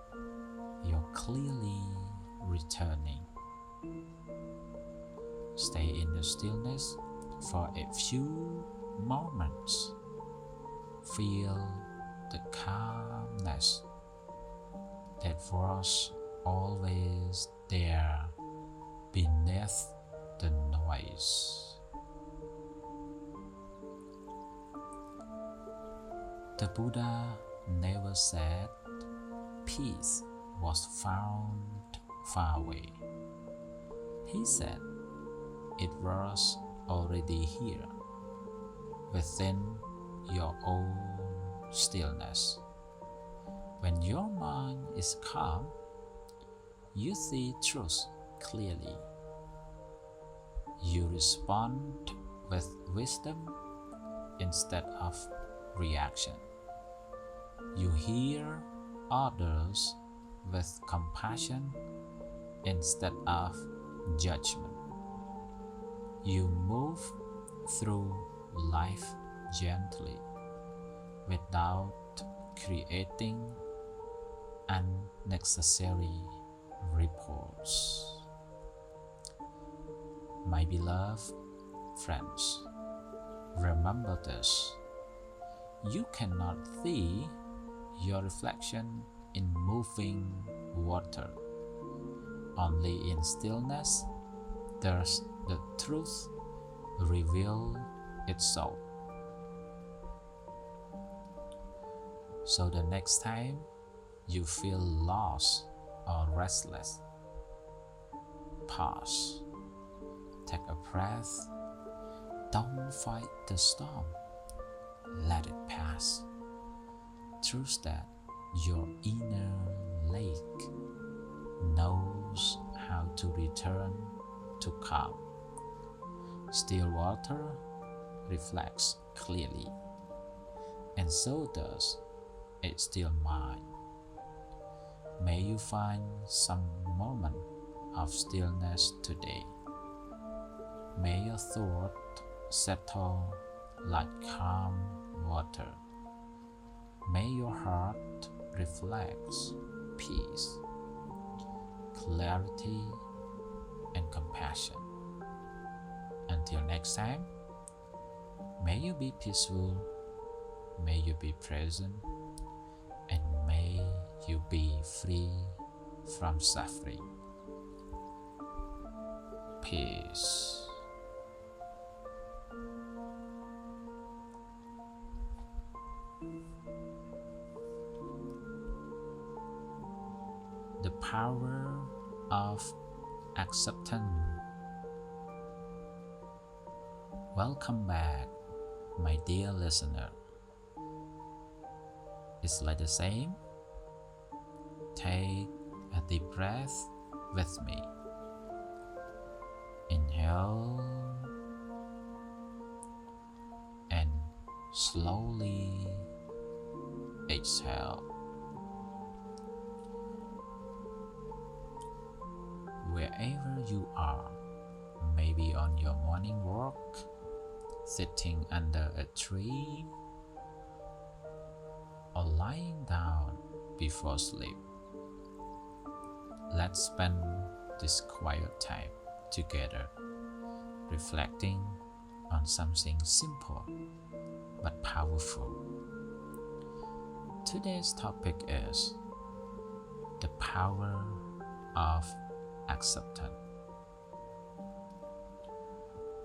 you're clearly returning. Stay in the stillness for a few moments. Feel the calmness that was always there beneath the noise. The Buddha never said peace was found far away. He said it was already here, within your own stillness. When your mind is calm, you see truth clearly. You respond with wisdom instead of reaction. You hear others with compassion instead of judgment. You move through life gently without creating unnecessary ripples. My beloved friends, remember this. You cannot see your reflection in moving water. Only in stillness does the truth reveal itself. So the next time you feel lost or restless, pause, take a breath. Don't fight the storm. Let it pass. Trust that your inner lake knows how to return to calm. Still water reflects clearly, and so does a still mind. May you find some moment of stillness today. May your thought settle like calm water. May your heart reflect peace, clarity, and compassion. Until next time, may you be peaceful, may you be present, and may you be free from suffering. Peace. The power of acceptance. Welcome back, my dear listener. It's like the same. Take a deep breath with me. Inhale and slowly exhale. Wherever you are, maybe on your morning walk, sitting under a tree, or lying down before sleep, let's spend this quiet time together, reflecting on something simple but powerful. Today's topic is the power of acceptance.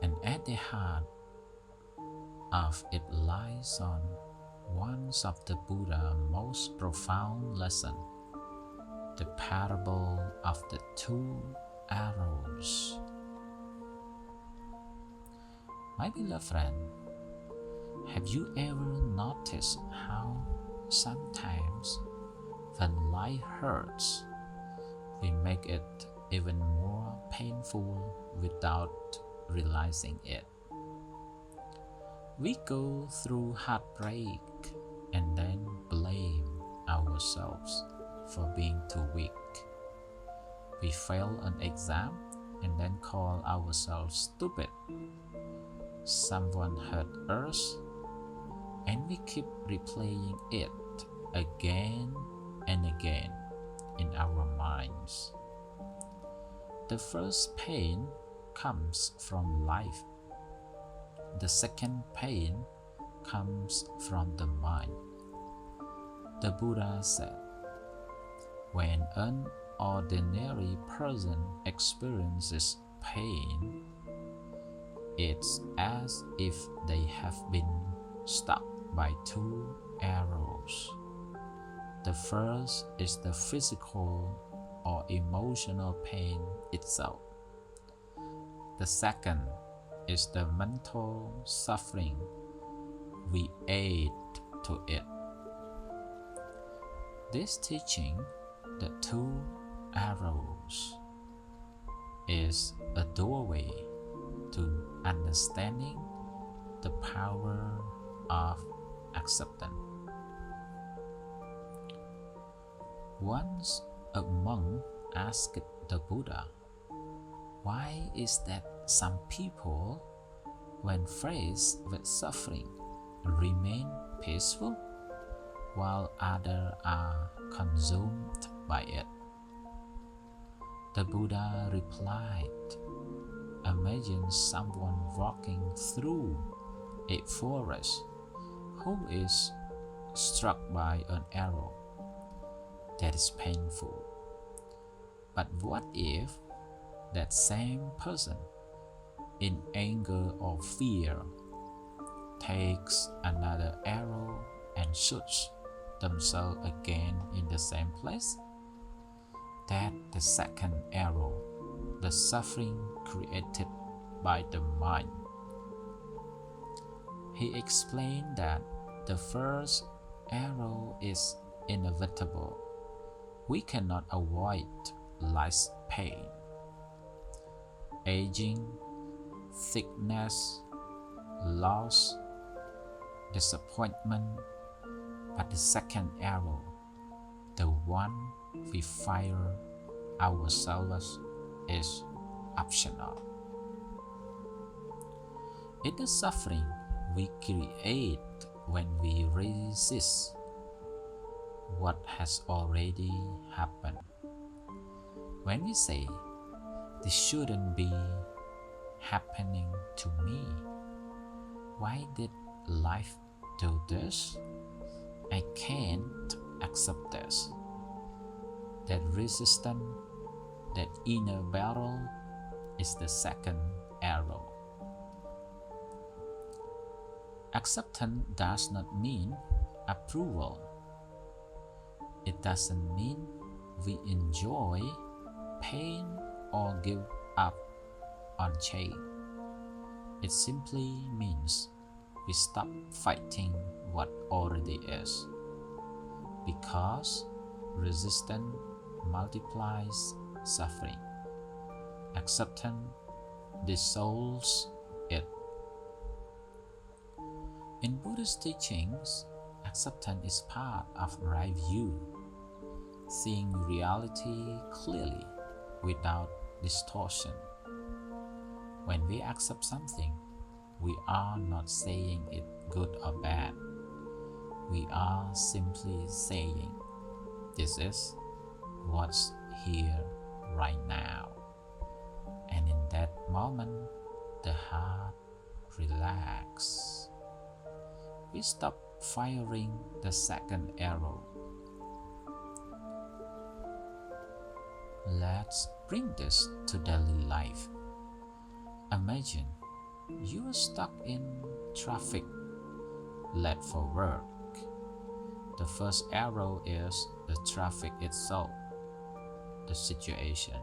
And at the heart of it lies on one of the Buddha's most profound lessons, the parable of the two arrows. My beloved friend, have you ever noticed how sometimes when life hurts, we make it even more painful without realizing it? We go through heartbreak and then blame ourselves for being too weak. We fail an exam and then call ourselves stupid. Someone hurt us and we keep replaying it again and again in our minds. The first pain comes from life. The second pain comes from the mind. The Buddha said, when an ordinary person experiences pain, it's as if they have been struck by two arrows. The first is the physical or emotional pain itself. The second is the mental suffering we add to it. This teaching, the two arrows, is a doorway to understanding the power of acceptance. Once a monk asked the Buddha, why is that some people, when faced with suffering, remain peaceful, while others are consumed by it? The Buddha replied, imagine someone walking through a forest who is struck by an arrow. That is painful. But what if that same person, in anger or fear, takes another arrow and shoots themselves again in the same place? That the second arrow, the suffering created by the mind. He explained that the first arrow is inevitable. We cannot avoid life's pain. Aging, sickness, loss, disappointment, but the second arrow, the one we fire ourselves, is optional. It is suffering we create when we resist what has already happened. When we say, this shouldn't be happening to me. Why did life do this? I can't accept this. That resistance, that inner battle, is the second arrow. Acceptance does not mean approval. It doesn't mean we enjoy pain or give up on change. It simply means we stop fighting what already is, because resistance multiplies suffering. Acceptance dissolves it. In Buddhist teachings, acceptance is part of right view, seeing reality clearly without distortion. When we accept something, we are not saying it good or bad. We are simply saying, this is what's here right now. And in that moment, the heart relaxes. We stop firing the second arrow. Let's bring this to daily life. Imagine you are stuck in traffic, late for work. The first arrow is the traffic itself, the situation.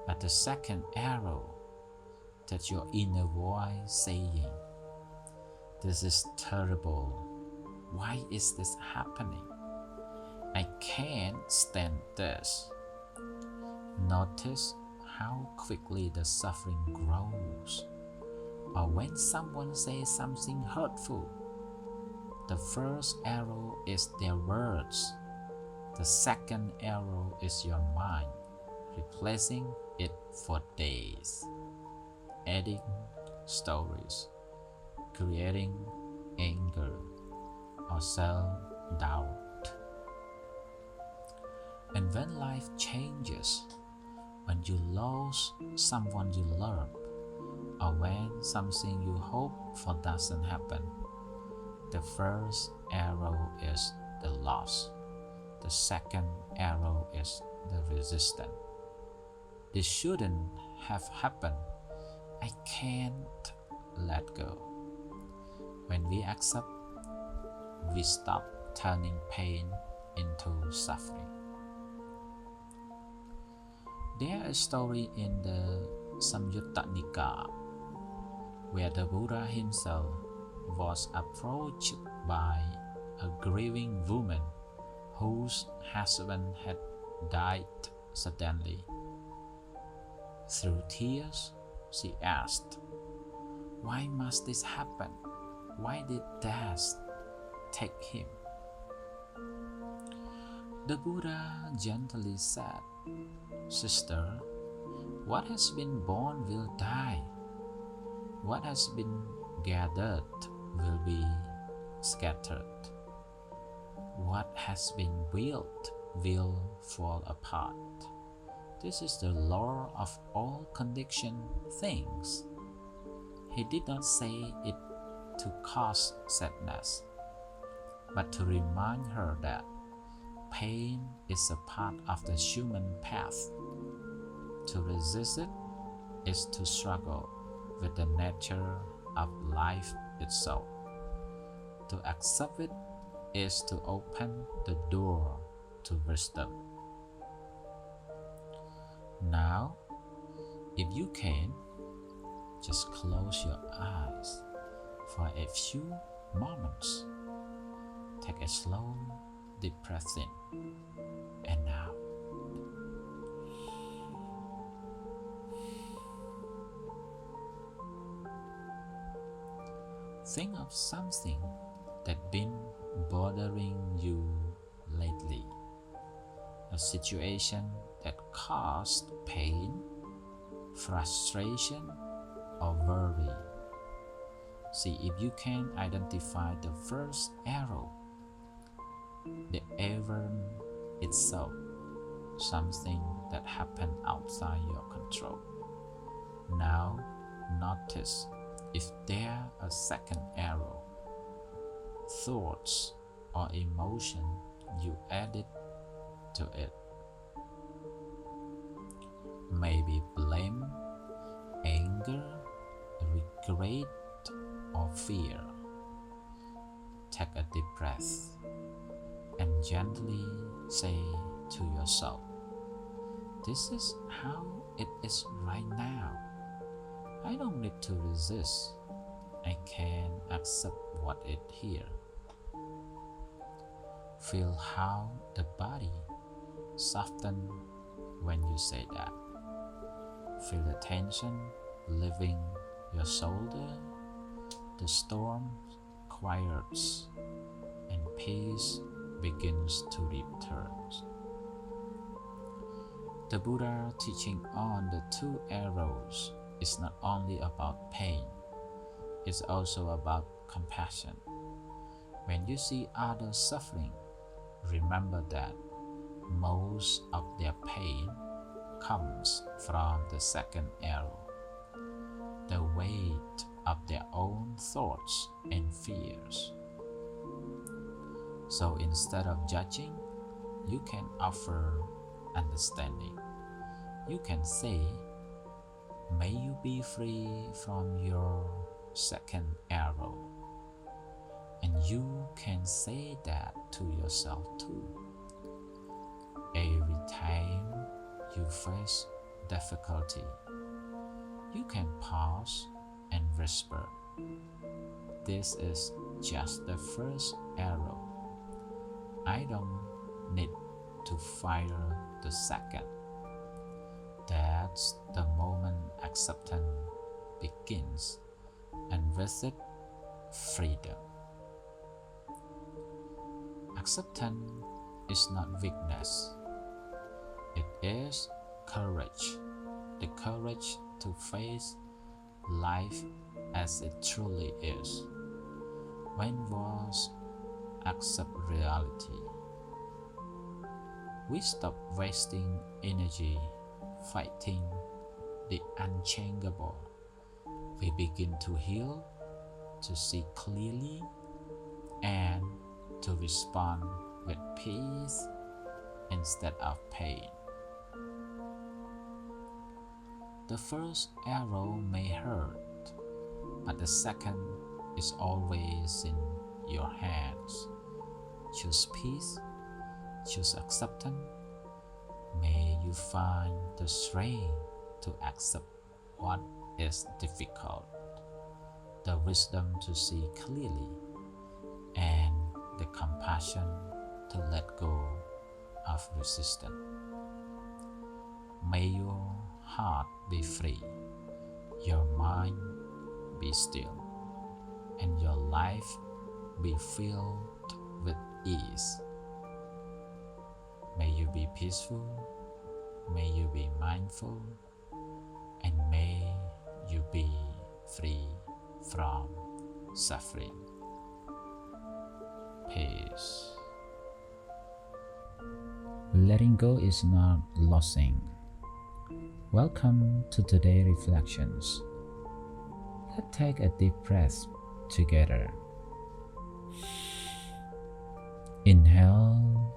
But the second arrow, that your inner voice saying, this is terrible. Why is this happening? I can't stand this. Notice how quickly the suffering grows. Or when someone says something hurtful, the first arrow is their words. The second arrow is your mind, replacing it for days, adding stories, creating anger or self-doubt. And when life changes, when you lose someone you love, or when something you hope for doesn't happen, the first arrow is the loss. The second arrow is the resistance. This shouldn't have happened. I can't let go. When we accept, we stop turning pain into suffering. There is a story in the Samyutta Nikaya where the Buddha himself was approached by a grieving woman whose husband had died suddenly. Through tears, she asked, "Why must this happen? Why did death take him?" The Buddha gently said, "Sister, what has been born will die. What has been gathered will be scattered. What has been built will fall apart. This is the law of all conditioned things." He did not say it to cause sadness, but to remind her that pain is a part of the human path. To resist it is to struggle with the nature of life itself. To accept it is to open the door to wisdom. Now, if you can, just close your eyes for a few moments. Take a slow, deep breath in and out. Think of something that's been bothering you lately. A situation that caused pain, frustration, or worry. See if you can identify the first arrow, the event itself, something that happened outside your control. Now notice if there a second arrow, thoughts or emotion you added to it. maybe blame, anger, regret, or fear. Take a deep breath and gently say to yourself, "This is how it is right now. I don't need to resist. I can accept what is here." Feel how the body softens when you say that. Feel the tension leaving your shoulder. The storm quiets and peace begins to return. The Buddha teaching on the two arrows is not only about pain, it's also about compassion. When you see others suffering, remember that most of their pain comes from the second arrow, the weight of their own thoughts and fears. So instead of judging, you can offer understanding. You can say, "May you be free from your second arrow." And you can say that to yourself too. Every time you face difficulty, you can pause and whisper, "This is just the first arrow. I don't need to fire the second." That's the moment acceptance begins, and with it, freedom. Acceptance is not weakness. It is courage, the courage to face life as it truly is. When was accept reality, we stop wasting energy fighting the unchangeable. We begin to heal, to see clearly, and to respond with peace instead of pain. The first arrow may hurt, but the second is always in your hands. Choose peace, choose acceptance. May you find the strength to accept what is difficult, the wisdom to see clearly, and the compassion to let go of resistance. May your heart be free, your mind be still, and your life be filled with ease. May you be peaceful, may you be mindful, and may you be free from suffering. Peace. Letting go is not losing. Welcome to today's reflections. Let's take a deep breath together. Inhale.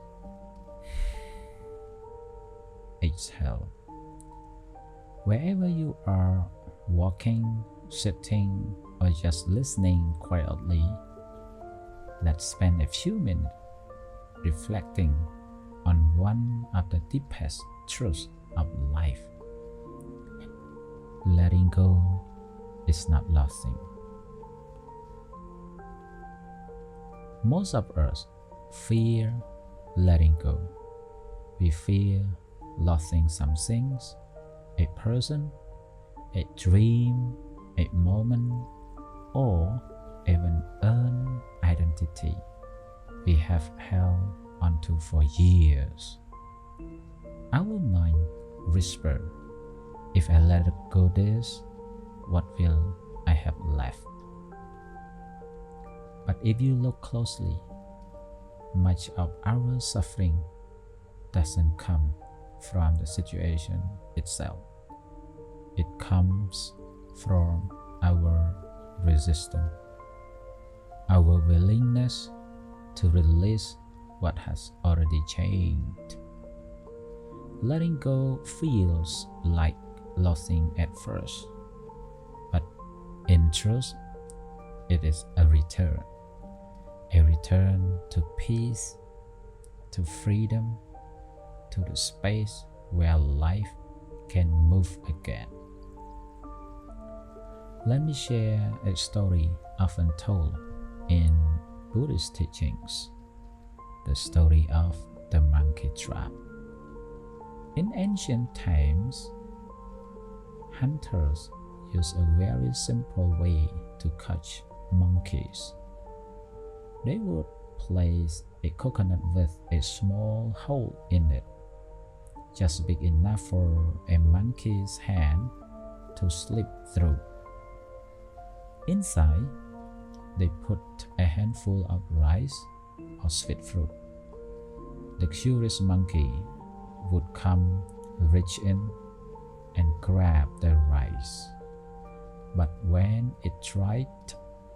Exhale. Wherever you are walking, sitting, or just listening quietly, let's spend a few minutes reflecting on one of the deepest truths of life. Letting go is not losing. Most of us fear letting go. We fear losing some things, a person, a dream, a moment, or even an identity we have held onto for years. Our mind whispers, "If I let go this, what will I have left?" But if you look closely, much of our suffering doesn't come from the situation itself. It comes from our resistance, our willingness to release what has already changed. Letting go feels like losing at first, but in truth, it is a return to peace, to freedom, to the space where life can move again. Let me share a story often told in Buddhist teachings, the story of the monkey trap. In ancient times, hunters used a very simple way to catch monkeys. They would place a coconut with a small hole in it, just big enough for a monkey's hand to slip through. Inside, they put a handful of rice or sweet fruit. The curious monkey would come, reach in, and grab the rice. But when it tried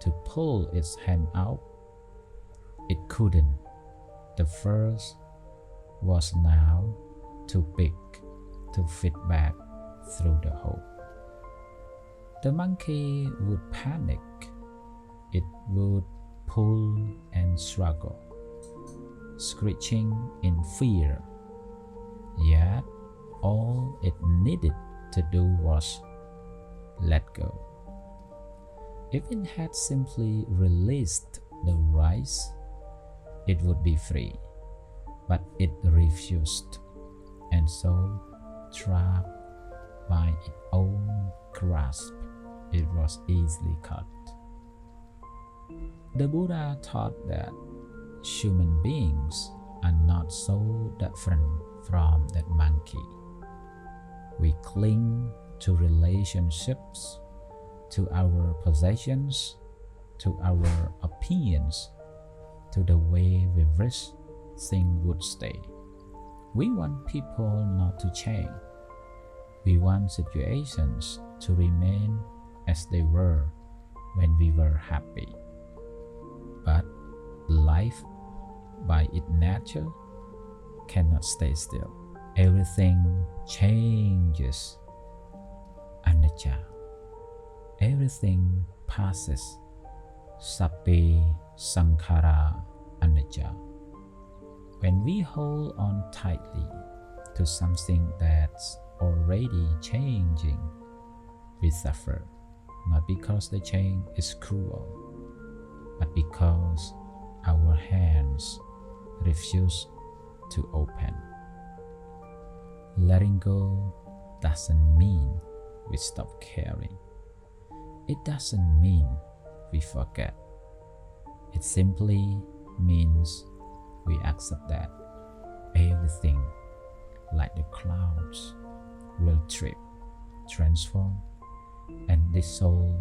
to pull its hand out, it couldn't. The first was now too big to fit back through the hole. The monkey would panic. It would pull and struggle, screeching in fear. Yet all it needed to do was let go. If it had simply released the rice, it would be free, but it refused, and so, trapped by its own grasp, it was easily caught. The Buddha taught that human beings are not so different from that monkey. We cling to relationships, to our possessions, to our opinions, to the way we wish things would stay. We want people not to change. We want situations to remain as they were when we were happy. But life, by its nature, cannot stay still. Everything changes. Anicca. Everything passes. Sabbe sankhara anicca. When we hold on tightly to something that's already changing, we suffer, not because the change is cruel, but because our hands refuse to open. Letting go doesn't mean we stop caring. It doesn't mean we forget. It simply means we accept that everything, like the clouds, will trip, transform, and dissolve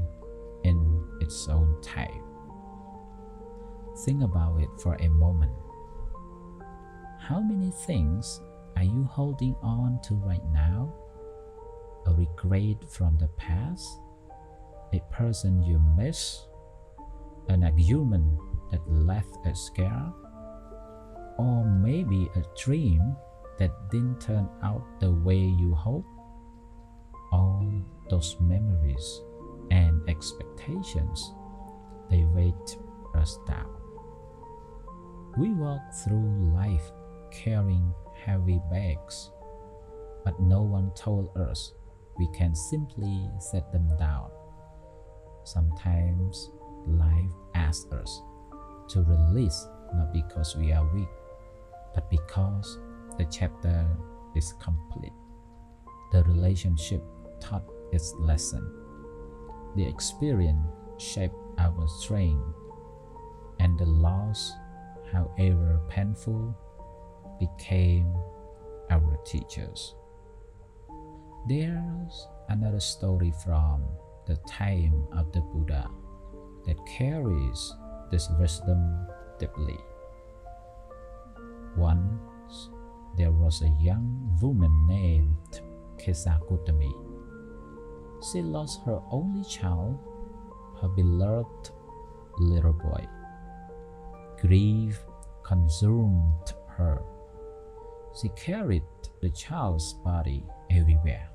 in its own time. Think about it for a moment. How many things are you holding on to right now? A regret from the past? A person you miss? An argument that left a scar? Or maybe a dream that didn't turn out the way you hoped? All those memories and expectations, they weight us down. We walk through life carrying heavy bags, but no one told us we can simply set them down. Sometimes life asks us to release, not because we are weak, but because the chapter is complete. The relationship taught its lesson. The experience shaped our strength, and the loss, however painful, became our teachers. There's another story from the time of the Buddha that carries this wisdom deeply. Once there was a young woman named Kesakutami. She lost her only child, her beloved little boy. Grief consumed her. She carried the child's body everywhere,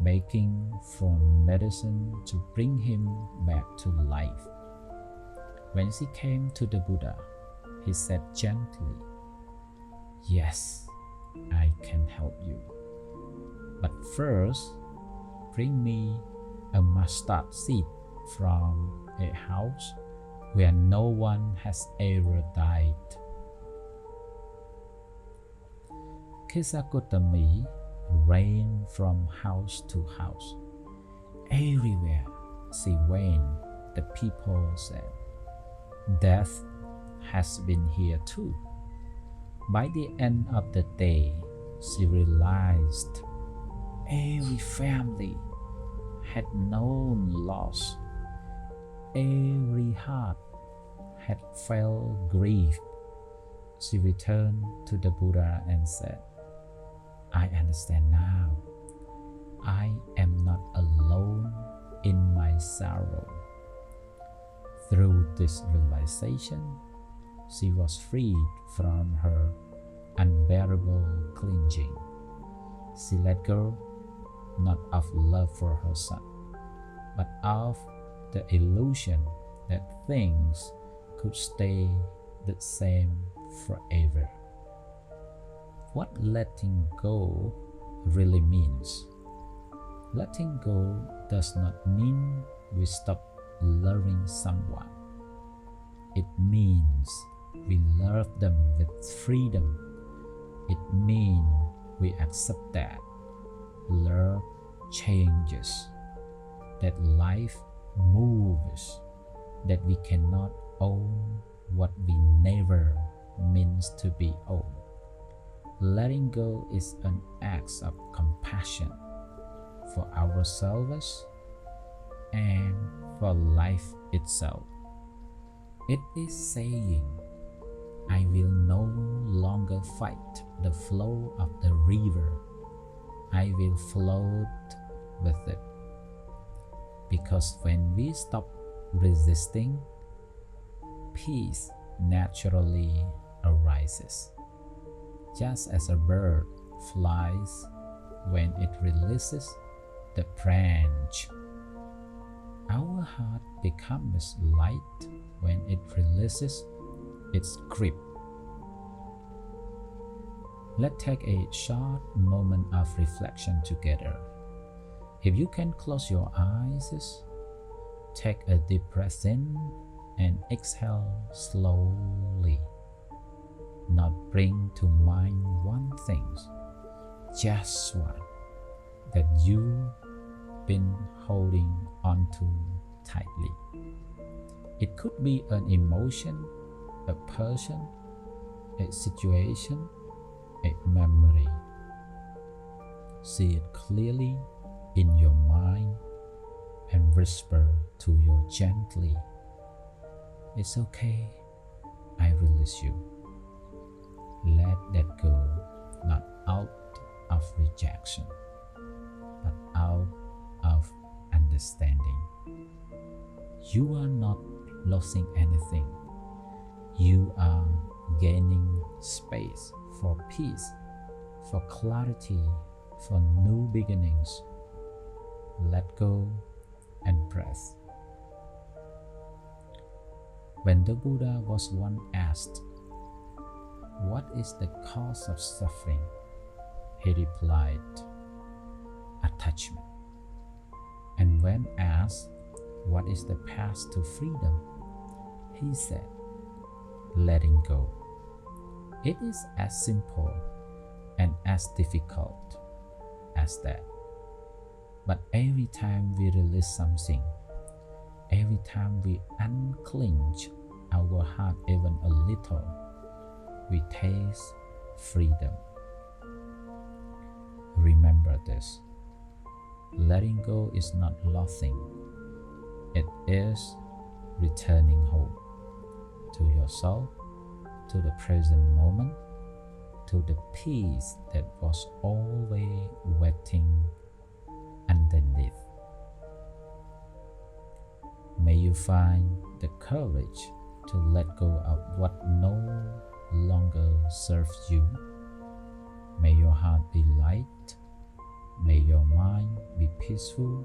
making from medicine to bring him back to life. When she came to the Buddha, he said gently, "Yes, I can help you. But first, bring me a mustard seed from a house where no one has ever died." Kisakutami ran from house to house. Everywhere she went, the people said, "Death has been here too." By the end of the day, she realized every family had known loss. Every heart had felt grief. She returned to the Buddha and said, "I understand now. I am not alone in my sorrow." Through this realization, she was freed from her unbearable clinging. She let go not of love for her son, but of the illusion that things could stay the same forever. What letting go really means. Letting go does not mean we stop loving someone. It means we love them with freedom. It means we accept that love changes, that life moves, that we cannot own what we never meant to be owned. Letting go is an act of compassion for ourselves and for life itself. It is saying, "I will no longer fight the flow of the river. I will float with it." Because when we stop resisting, peace naturally arises. Just as a bird flies when it releases the branch, our heart becomes light when it releases its grip. Let's take a short moment of reflection together. If you can close your eyes, take a deep breath in and exhale slowly. Now bring to mind one thing, just one, that you've been holding onto tightly. It could be an emotion, a person, a situation, a memory. See it clearly in your mind and whisper to you gently, "It's okay, I release you." Let that go, not out of rejection, but out of understanding. You are not losing anything. You are gaining space for peace, for clarity, for new beginnings. Let go and breath. When the Buddha was once asked, "What is the cause of suffering?" he replied, "Attachment." And when asked, "What is the path to freedom?" he said, "Letting go." It is as simple and as difficult as that. But every time we release something, every time we unclench our heart even a little, we taste freedom. Remember this. Letting go is not losing. It is returning home to yourself, to the present moment, to the peace that was always waiting underneath. May you find the courage to let go of what no longer serves you May your heart be light, may your mind be peaceful,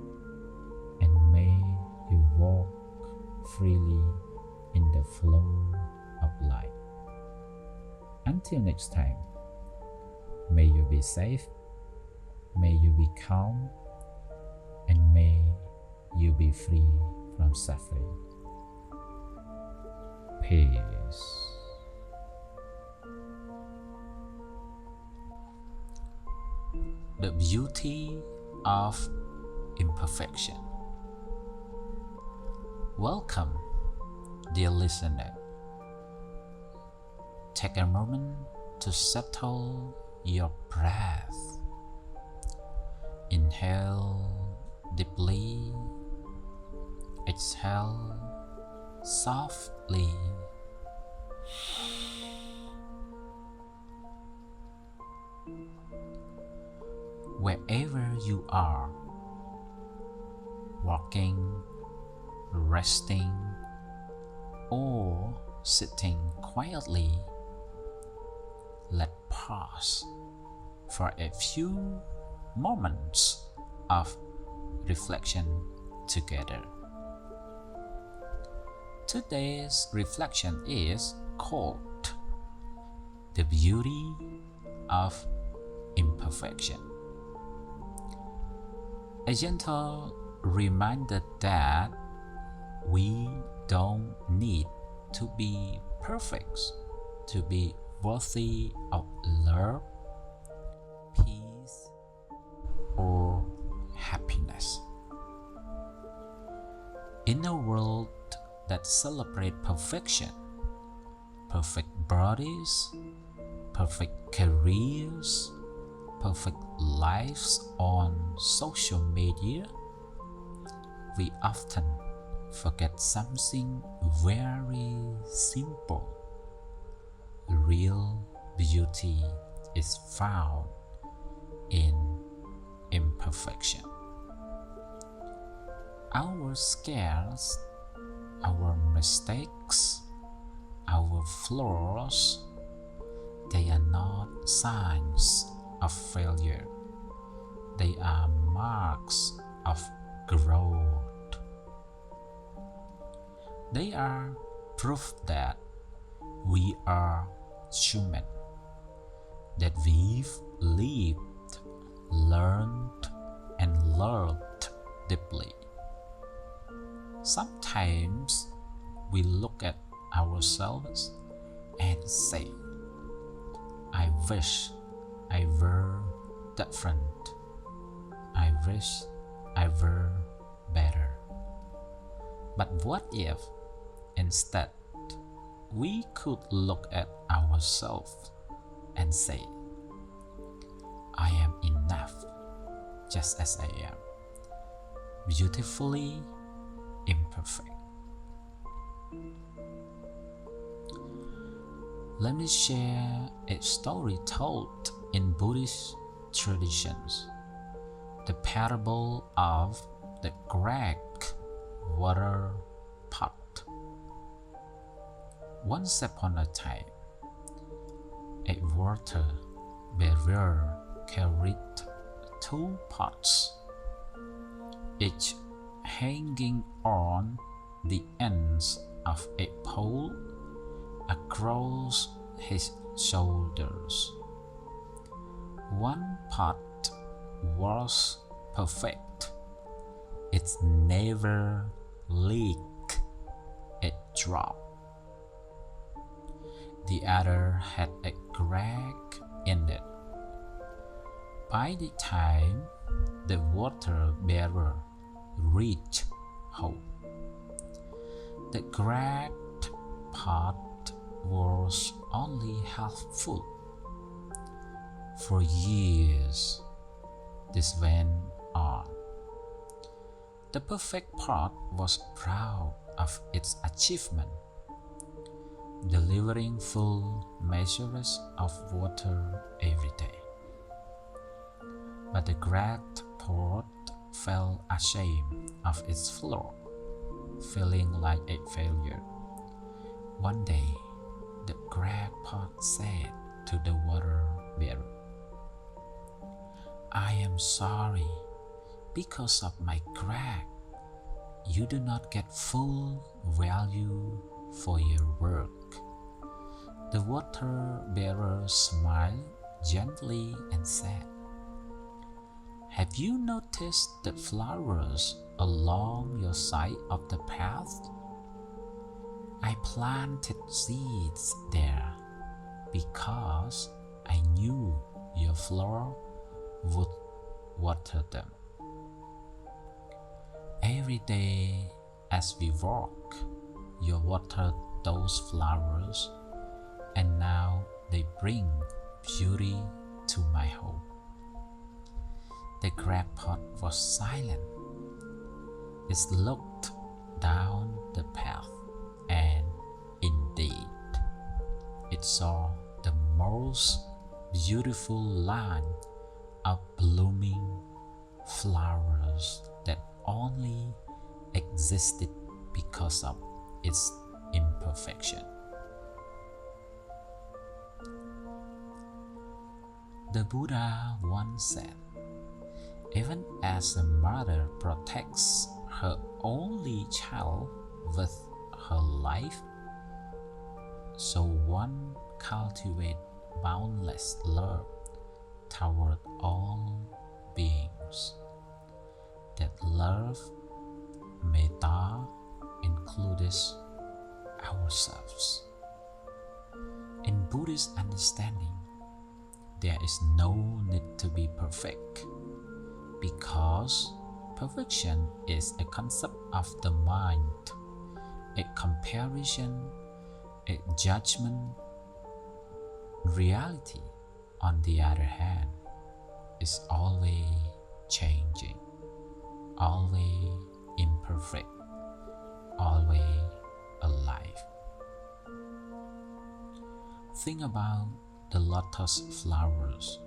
and may you walk freely in the flow of life. Until next time, may you be safe, may you be calm, and may you be free from suffering. Peace. The beauty of imperfection. Welcome, dear listener. Take a moment to settle your breath. Inhale deeply, exhale softly. Wherever you are, walking, resting, or sitting quietly, let's pause for a few moments of reflection together. Today's reflection is called The Beauty of Imperfection. A gentle reminder that we don't need to be perfect to be worthy of love, peace, or happiness. In a world that celebrates perfection, perfect bodies, perfect careers, perfect lives on social media, we often forget something very simple. Real beauty is found in imperfection. Our scars, our mistakes, our flaws, they are not signs of failure. They are marks of growth. They are proof that we are human, that we've lived, learned, and loved deeply. Sometimes we look at ourselves and say, I wish I were different. I wish I were better. But what if instead we could look at ourselves and say, I am enough just as I am, beautifully imperfect. Let me share a story told in Buddhist traditions, the parable of the Greek water pot. Once upon a time, a water bearer carried two pots, each hanging on the ends of a pole across his shoulders. One pot was perfect. It never leaked a drop. The other had a crack in it. By the time the water bearer reached home, the cracked pot was only half full. For years, this went on. The perfect pot was proud of its achievement, delivering full measures of water every day. But the cracked pot felt ashamed of its flaw, feeling like a failure. One day, the cracked pot said to the water bearer, I am sorry. Because of my crack, you do not get full value for your work. The water bearer smiled gently and said, have you noticed the flowers along your side of the path? I planted seeds there because I knew your flower would water them. Every day as we walk, you water those flowers, and now they bring beauty to my home. The crackpot was silent. It looked down the path, and indeed, it saw the most beautiful line of blooming flowers that only existed because of its imperfection. The Buddha once said, even as a mother protects her only child with her life, so one cultivates boundless love toward all beings. That love, Metta, includes ourselves. In Buddhist understanding, there is no need to be perfect, because perfection is a concept of the mind, a comparison, a judgment. Reality, on the other hand, is always changing, always imperfect, always alive. Think about the lotus flowers.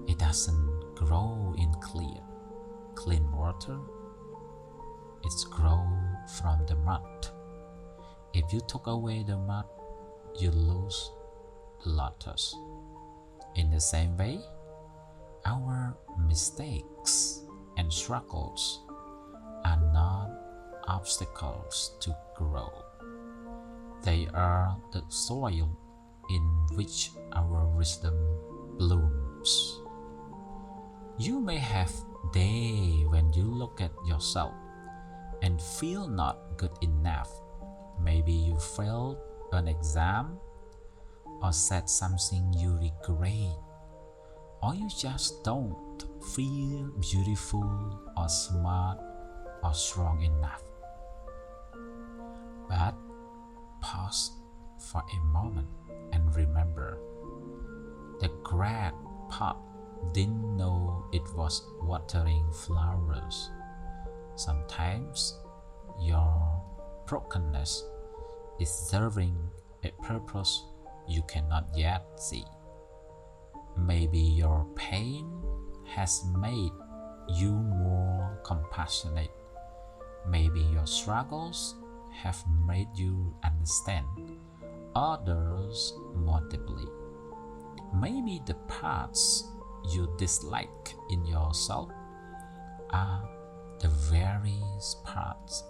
It doesn't grow in clean water. It grows from the mud. If you took away the mud, you lose the lotus. In the same way, our mistakes and struggles are not obstacles to grow. They are the soil in which our wisdom blooms. You may have days when you look at yourself and feel not good enough. Maybe you failed an exam, or said something you regret, or you just don't feel beautiful or smart or strong enough. But pause for a moment and remember, the cracked pot didn't know it was watering flowers. Sometimes your brokenness is serving a purpose you cannot yet see. Maybe your pain has made you more compassionate. Maybe your struggles have made you understand others more deeply. Maybe the parts you dislike in yourself are the very parts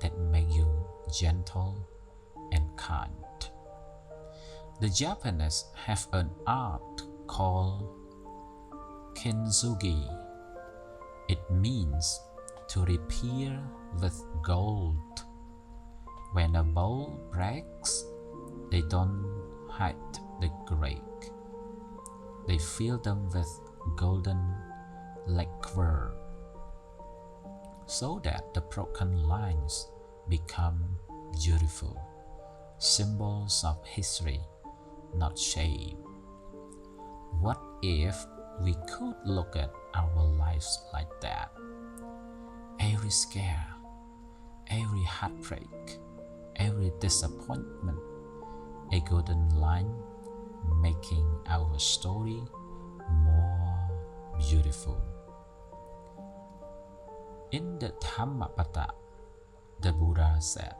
that make you gentle and kind. The Japanese have an art called kintsugi. It means to repair with gold. When a bowl breaks, they don't hide the crack. They fill them with golden lacquer, so that the broken lines become beautiful symbols of history, not shame. What if we could look at our lives like that? Every scare, every heartbreak, every disappointment, a golden line making our story more beautiful. In the Dhammapada, the Buddha said,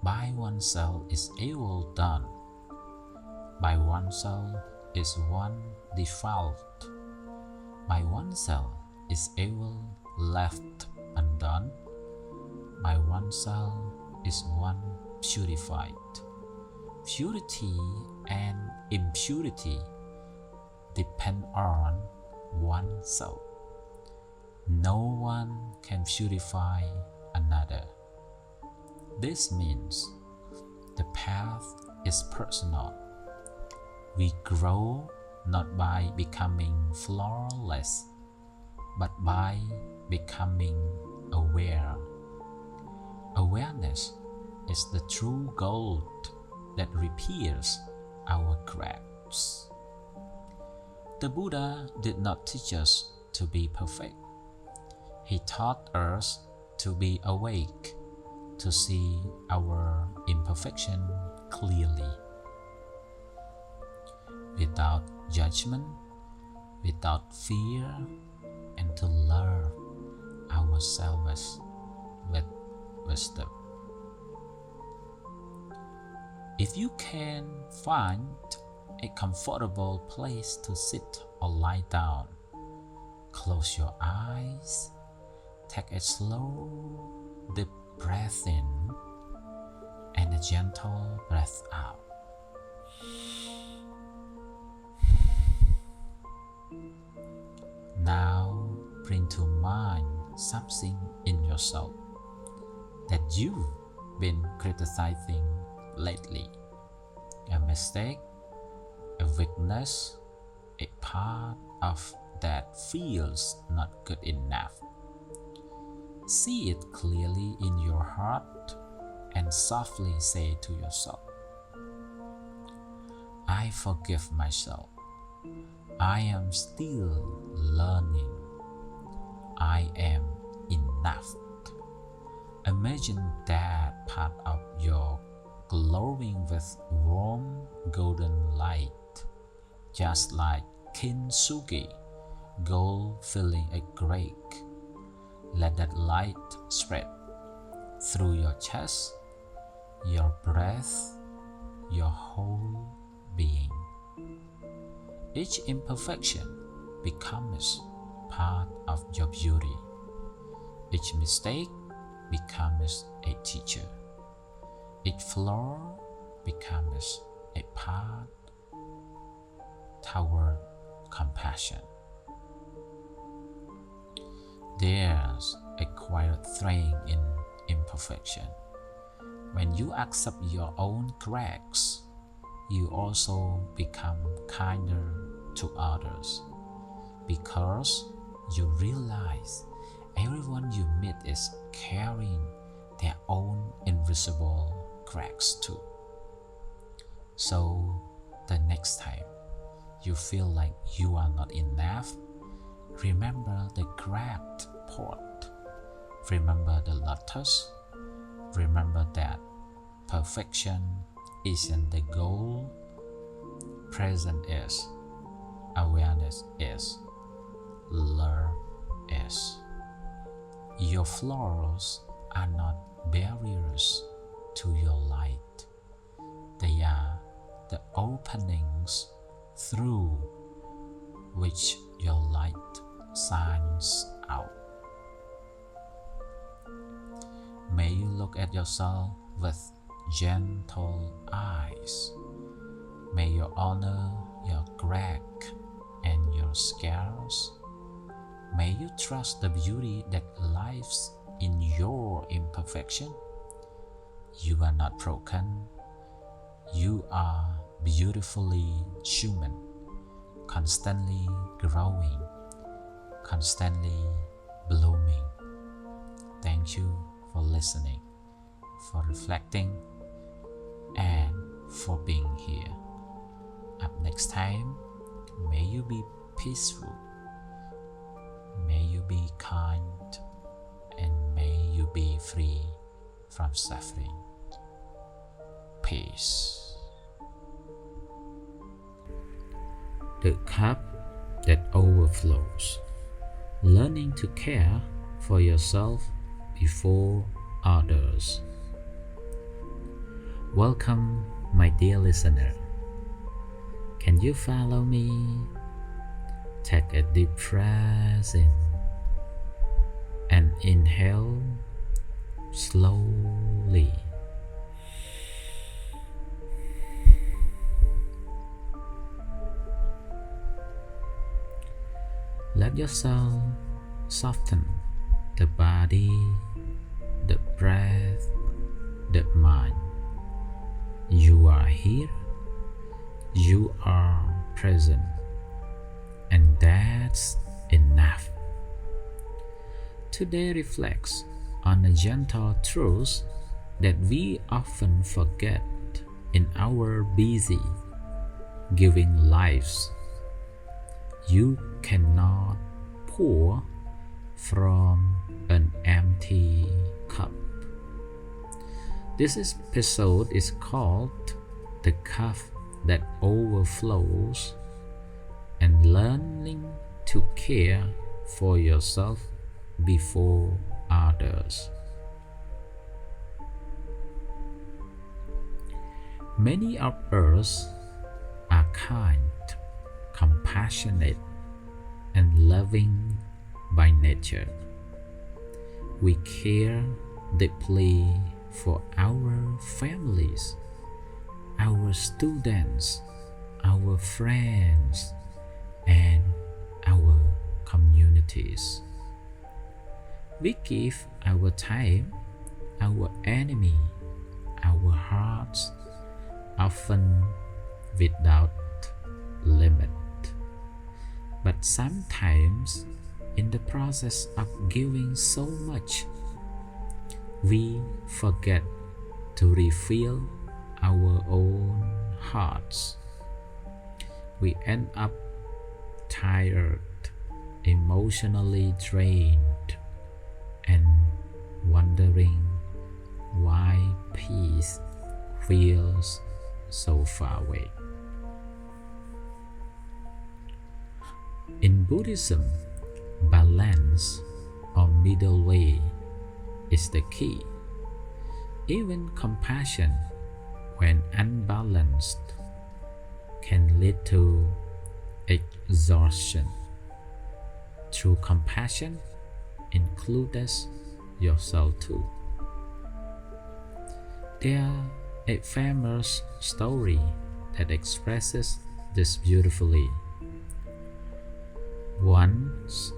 by oneself is evil done, by oneself is one default. By oneself is evil left undone. By oneself is one purified. Purity and impurity depend on oneself. No one can purify another. This means the path is personal. We grow not by becoming flawless, but by becoming aware. Awareness is the true gold that repairs our cracks. The Buddha did not teach us to be perfect. He taught us to be awake, to see our imperfection clearly, without judgment, without fear, and to love ourselves with wisdom. If you can find a comfortable place to sit or lie down, close your eyes, take a slow, deep breath in and a gentle breath out. Now bring to mind something in yourself that you've been criticizing lately. A mistake, a weakness, a part of that feels not good enough. See it clearly in your heart and softly say to yourself, I forgive myself. I am still learning. I am enough. Imagine that part of your glowing with warm golden light, just like kintsugi, gold filling a grate. Let that light spread through your chest, your breath, your whole being. Each imperfection becomes part of your beauty. Each mistake becomes a teacher. Each flaw becomes a path toward compassion. There's a quiet strength in imperfection. When you accept your own cracks, you also become kinder to others, because you realize everyone you meet is carrying their own invisible cracks too. So the next time you feel like you are not enough, remember the cracked pot. Remember the lotus. Remember that perfection isn't the goal. Present is. Awareness is. Love is. Your flaws are not barriers to your light. They are the openings through which your light shines out. May you look at yourself with gentle eyes. May you honor your crack and your scars. May you trust the beauty that lies in your imperfection. You are not broken. You are beautifully human, constantly growing, constantly blooming. Thank you for listening, for reflecting, and for being here. Up next time, may you be peaceful, may you be kind, and may you be free from suffering. Peace. The cup that overflows. Learning to care for yourself before others. Welcome, my dear listener. Can you follow me? Take a deep breath in and inhale slowly. Let yourself soften the body, the breath, the mind. You are here, you are present, and that's enough. Today reflects on a gentle truth that we often forget in our busy, giving lives. You cannot pour from an empty cup. This episode is called The Cup That Overflows, and learning to care for yourself before others. Many of us are kind, compassionate, and loving by nature. We care deeply for our families, our students, our friends, and our communities. We give our time, our enemy, our hearts, often without limit. But sometimes, in the process of giving so much, we forget to refill our own hearts. We end up tired, emotionally drained, and wondering why peace feels so far away. In Buddhism, balance or middle way is the key. Even compassion, when unbalanced, can lead to exhaustion. True compassion includes yourself too. There's a famous story that expresses this beautifully. Once,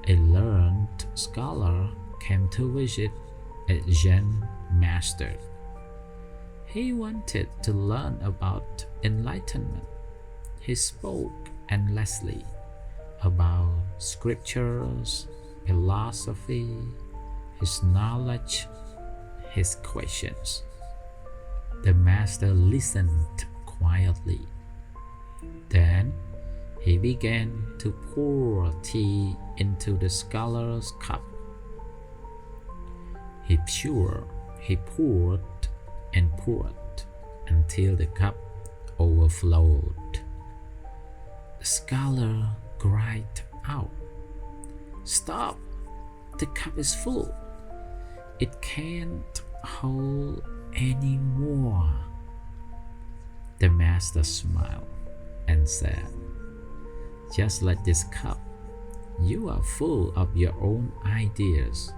a learned scholar came to visit a Zen master. He wanted to learn about enlightenment. He spoke endlessly about scriptures, philosophy, his knowledge, his questions. The master listened quietly. Then he began to pour tea into the scholar's cup. He poured and poured until the cup overflowed. The scholar cried out, "Stop! The cup is full. It can't hold any more." The master smiled and said, "Just like this cup, you are full of your own ideas.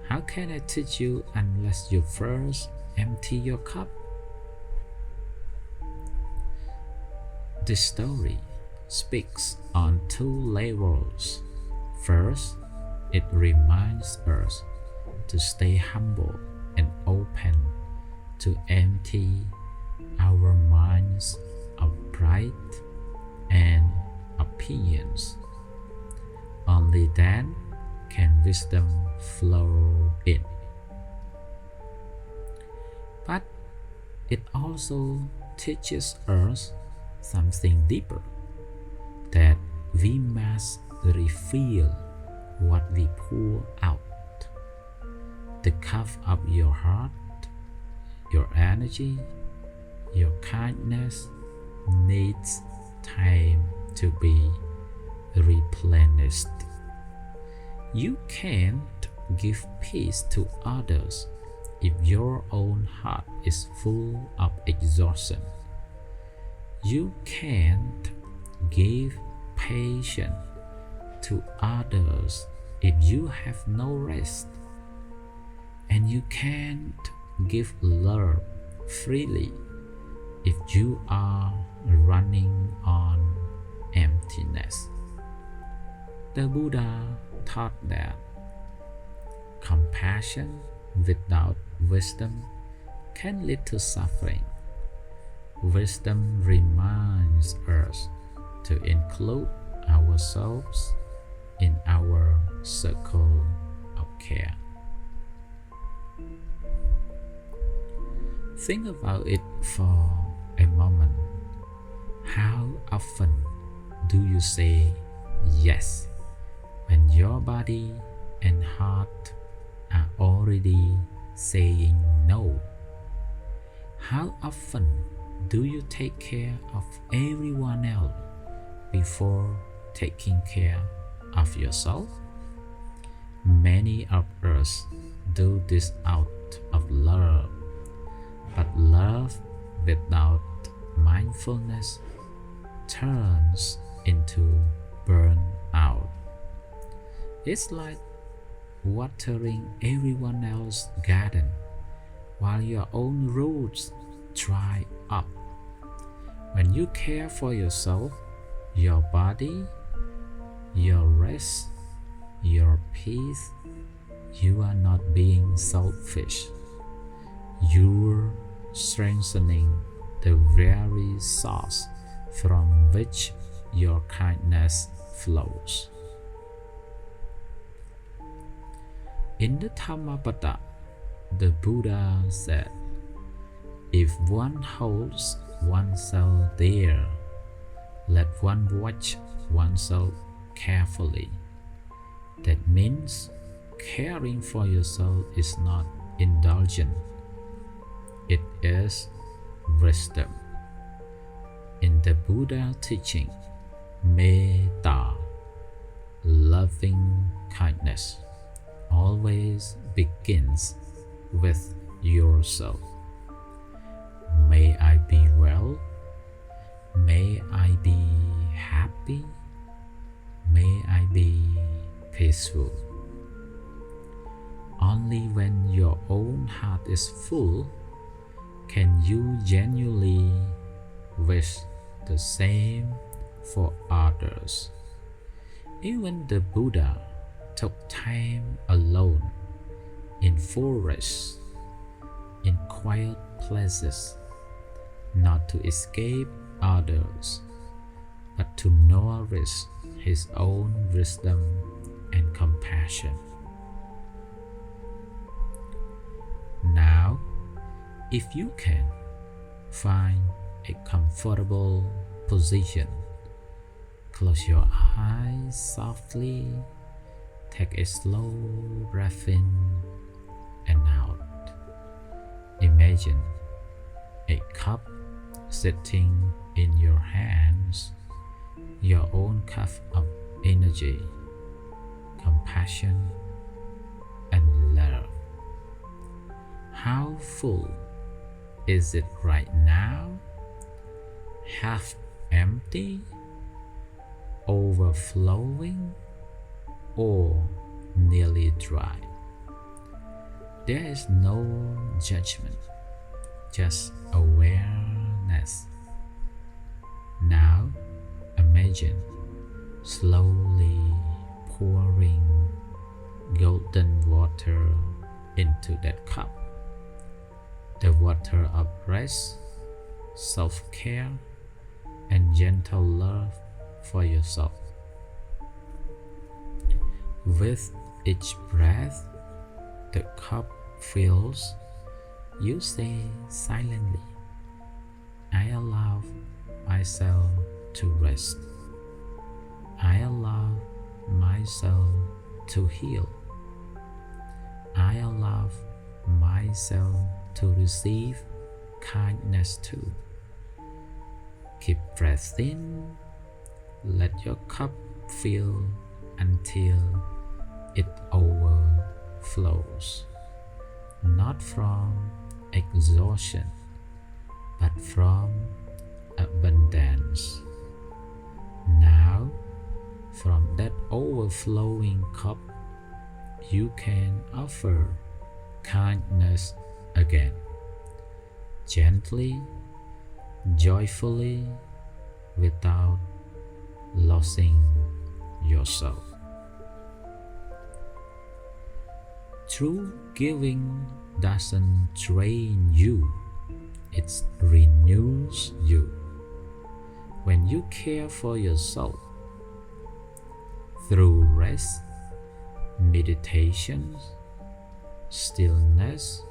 How can I teach you unless you first empty your cup?" This story speaks on two levels. First, it reminds us to stay humble and open to empty our minds of pride and opinions. Only then can wisdom flow in. But it also teaches us something deeper, that we must refill what we pour out. The cup of your heart, your energy, your kindness needs time to be replenished. You can't give peace to others if your own heart is full of exhaustion. You can't give patience to others if you have no rest, and you can't give love freely if you are running on emptiness. The Buddha taught that compassion without wisdom can lead to suffering. Wisdom reminds us to include ourselves in our circle of care. Think about it for a moment. How often do you say yes when your body and heart are already saying no? How often do you take care of everyone else before taking care of yourself? Many of us do this out of love, but love without mindfulness turns into burnout. It's like watering everyone else's garden while your own roots dry up. When you care for yourself, your body, your rest, your peace, you are not being selfish. You're strengthening the very source from which your kindness flows. In the Dhammapada, the Buddha said, if one holds oneself there, let one watch oneself carefully. That means caring for yourself is not indulgent. It is wisdom. In the Buddha teaching, Metta, loving kindness, always begins with yourself. May I be well. May I be happy. May I be peaceful. Only when your own heart is full can you genuinely wish the same for others. Even the Buddha took time alone in forests, in quiet places, not to escape others, but to nourish his own wisdom and compassion. Now, if you can, find a comfortable position. Close your eyes softly. Take a slow breath in and out. Imagine a cup sitting in your hands, your own cup of energy, compassion, and love. How full is it right now? Half empty, overflowing, or nearly dry? There is no judgment, just awareness. Now imagine slowly pouring golden water into that cup, the water of rest, self-care, and gentle love for yourself. With each breath the cup fills, you say silently, I allow myself to rest. I allow myself to heal. I allow myself to receive kindness too. Keep breathing. Let your cup fill until it overflows, not from exhaustion, but from abundance. Now, from that overflowing cup, you can offer kindness again, gently, joyfully, without losing yourself. True giving doesn't drain you, it renews you. When you care for yourself through rest, meditation, stillness,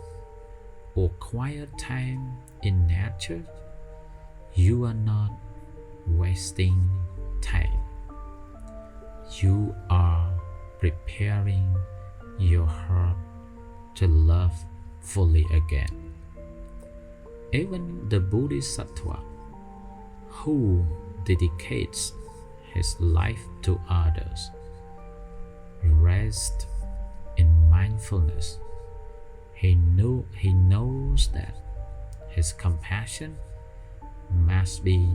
or quiet time in nature, you are not wasting time. You are preparing your heart to love fully again. Even the Buddhist sattva, who dedicates his life to others, rests in mindfulness. He knows that his compassion must be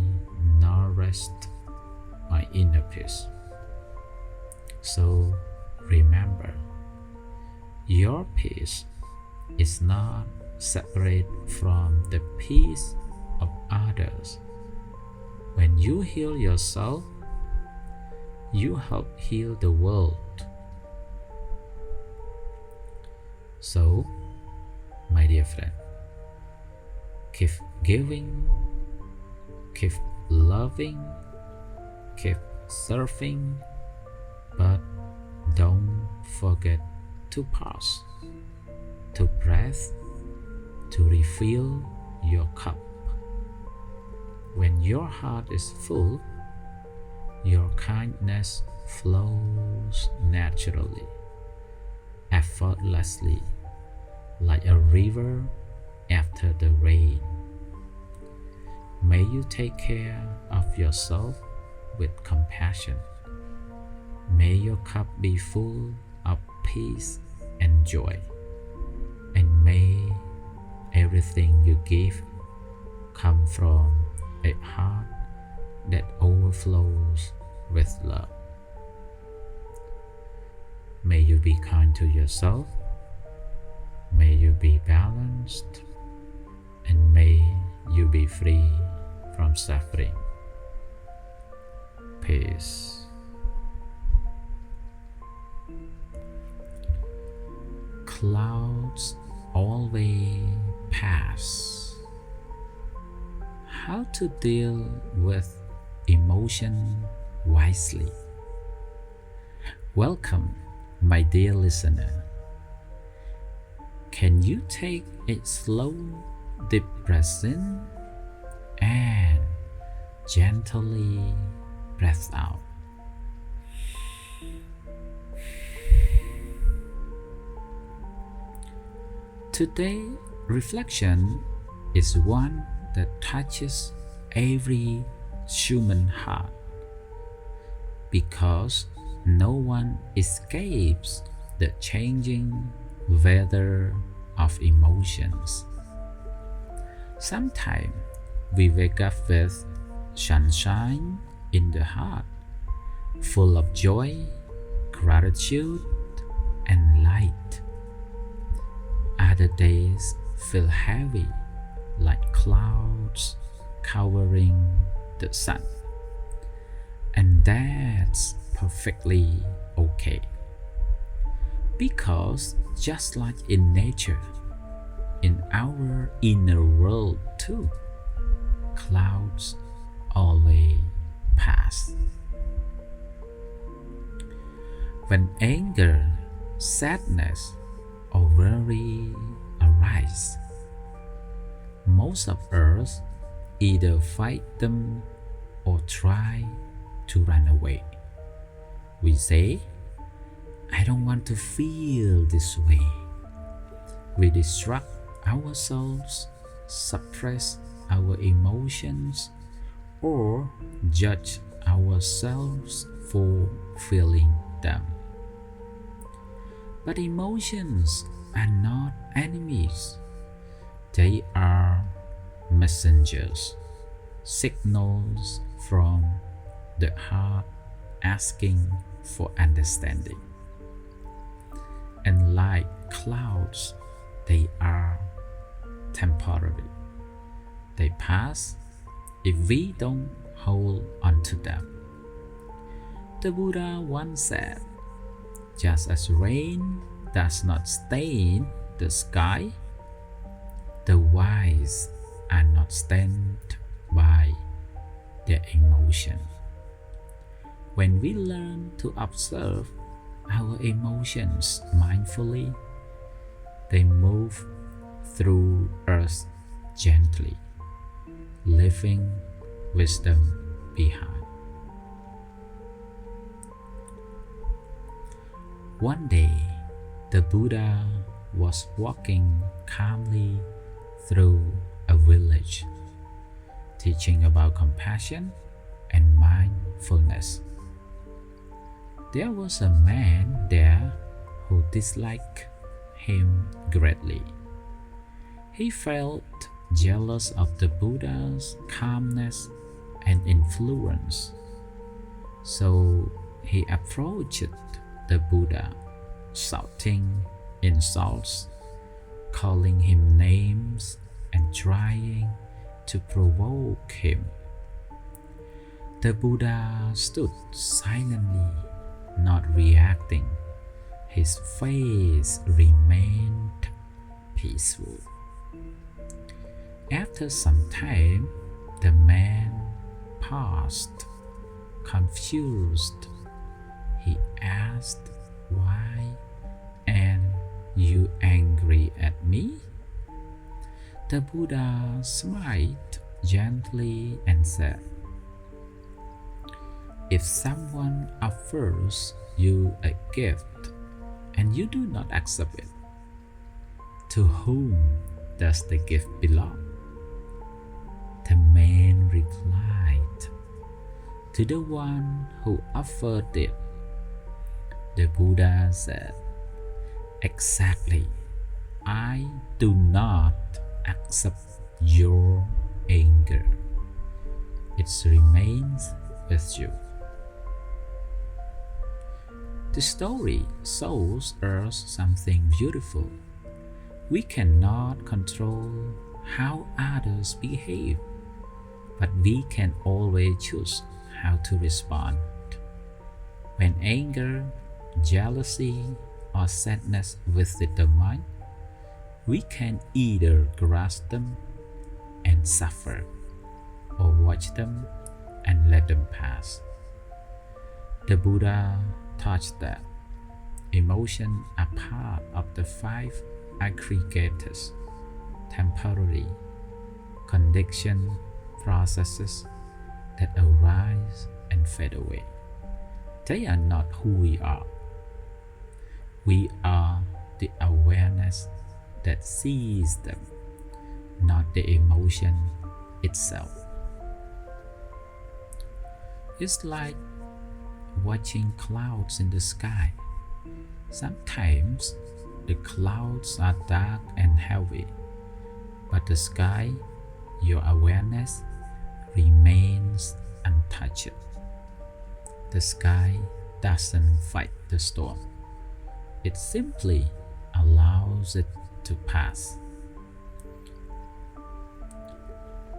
nourished by inner peace. So remember, your peace is not separate from the peace of others. When you heal yourself, you help heal the world. So, my dear friend, keep giving, keep loving, keep serving, but don't forget to pause, to breathe, to refill your cup. When your heart is full, your kindness flows naturally, effortlessly, like a river after the rain. May you take care of yourself with compassion. May your cup be full of peace and joy, and may everything you give come from a heart that overflows with love. May you be kind to yourself, may you be balanced, and may you be free from suffering. Peace. Clouds always pass. How to deal with emotion wisely? Welcome, my dear listener. Can you take a slow, deep breath in and gently breath out? Today's reflection is one that touches every human heart, because no one escapes the changing weather of emotions. Sometimes we wake up with sunshine in the heart, full of joy, gratitude, and light. Other days feel heavy, like clouds covering the sun. And that's perfectly okay. Because just like in nature, in our inner world too, clouds always pass. When anger, sadness, or worry arise, most of us either fight them or try to run away. We say, I don't want to feel this way. We distract ourselves, suppress our emotions, or judge ourselves for feeling them. But emotions are not enemies. They are messengers. signals from the heart asking for understanding. And like clouds, they are temporary. They pass if we don't hold on to them. The Buddha once said, just as rain does not stain the sky, the wise are not stained by their emotion. When we learn to observe our emotions mindfully, they move through us gently, leaving wisdom behind. One day, the Buddha was walking calmly through a village, teaching about compassion and mindfulness. There was a man there who disliked him greatly. He felt jealous of the Buddha's calmness and influence, so he approached the Buddha, shouting insults, calling him names, and trying to provoke him. The Buddha stood silently, not reacting. His face remained peaceful. After some time, the man paused, confused. He asked, "Why am you angry at me?" The Buddha smiled gently and said, "If someone offers you a gift and you do not accept it, to whom does the gift belong?" The man replied, "To the one who offered it." The Buddha said, "Exactly. I do not accept your anger. It remains with you." The story shows us something beautiful. We cannot control how others behave, but we can always choose how to respond. When anger, jealousy, or sadness visit the mind, we can either grasp them and suffer, or watch them and let them pass. The Buddha taught that emotions are part of the 5 aggregators, temporary, conditioned processes that arise and fade away. They are not who we are. We are the awareness that sees them, not the emotion itself. It's like watching clouds in the sky. Sometimes the clouds are dark and heavy, but the sky, your awareness, remains untouched. The sky doesn't fight the storm. It simply allows it to pass.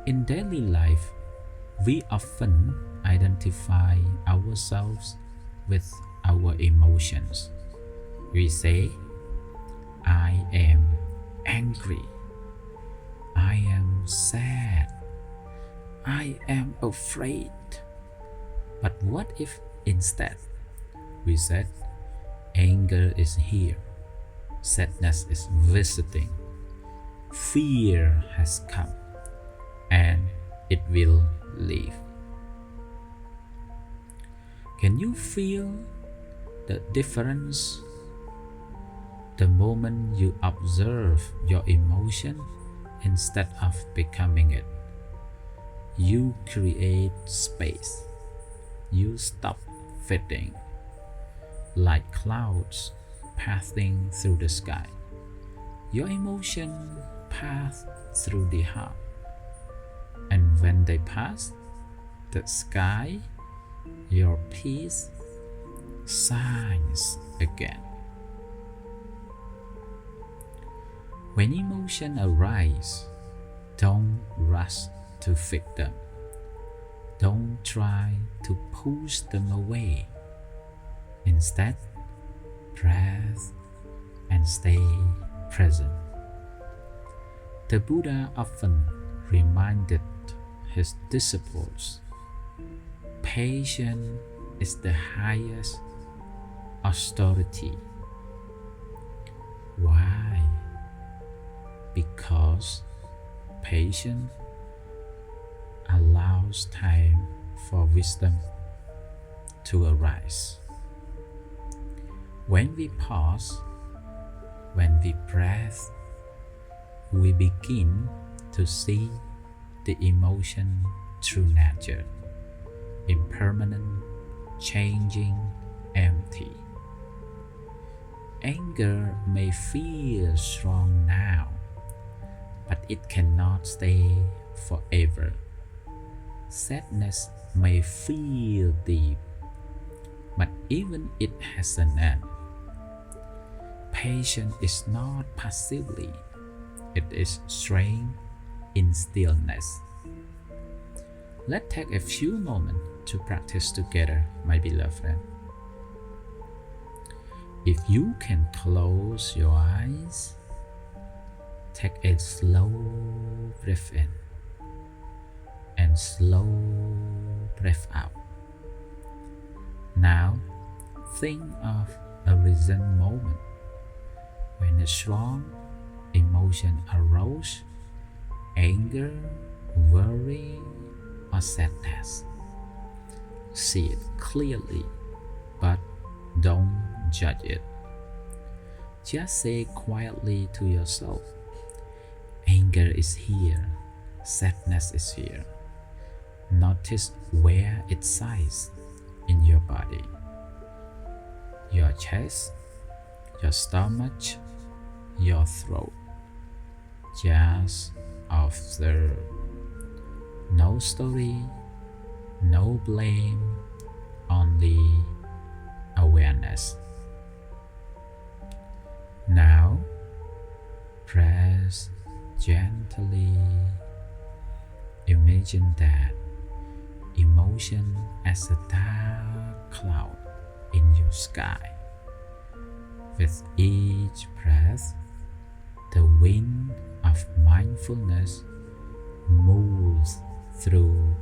In daily life, we often identify ourselves with our emotions. We say, "I am angry. I am sad. I am afraid." But what if instead we said, "Anger is here. Sadness is visiting. Fear has come, and it will leave." Can you feel the difference the moment you observe your emotion instead of becoming it? You create space. You stop fitting, like clouds passing through the sky. Your emotion pass through the heart, And when they pass, the sky, your peace, shines again. When emotions arise, don't rush to fix them. Don't try to push them away. Instead, breathe and stay present. The Buddha often reminded his disciples, patience is the highest authority. Why? Because patience allows time for wisdom to arise. When we pause, when we breathe, we begin to see the emotion through nature, impermanent, changing, empty. Anger may feel strong now, but it cannot stay forever. Sadness may feel deep, but even it has an end. Patience is not passively, it is strength in stillness. Let's take a few moments to practice together, my beloved friend. If you can close your eyes, take a slow breath in and slow breath out. Now, think of a recent moment when a strong emotion arose, anger, worry, or sadness. See it clearly, but don't judge it. Just say quietly to yourself, anger is here, sadness is here. Notice where it sides in your body, your chest, your stomach, your throat. Just observe. No story, no blame, only awareness. Now, press gently. Imagine that emotion as a dark cloud in your sky. With each breath, the wind of mindfulness moves through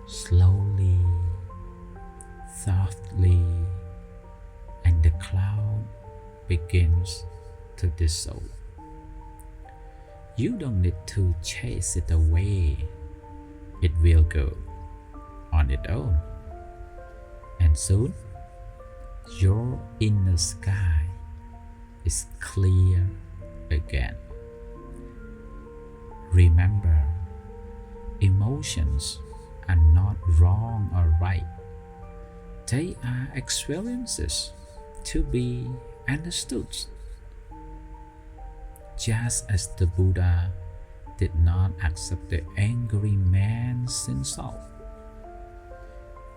slowly, softly, and the cloud begins to dissolve. You don't need to chase it away. It will go on its own. And soon, your inner sky is clear again. Remember, emotions are not wrong or right. They are experiences to be understood. Just as the Buddha did not accept the angry man's insult,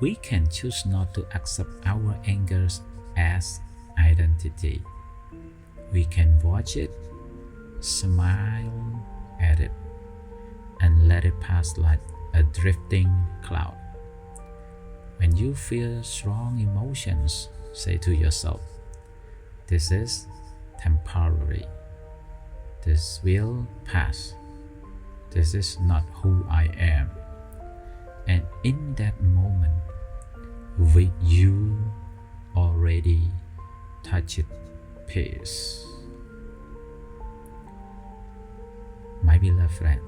we can choose not to accept our angers as identity. We can watch it, smile at it, and let it pass like a drifting cloud. When you feel strong emotions, say to yourself, this is temporary. This will pass. This is not who I am. And in that moment, you already touched peace. My beloved friend,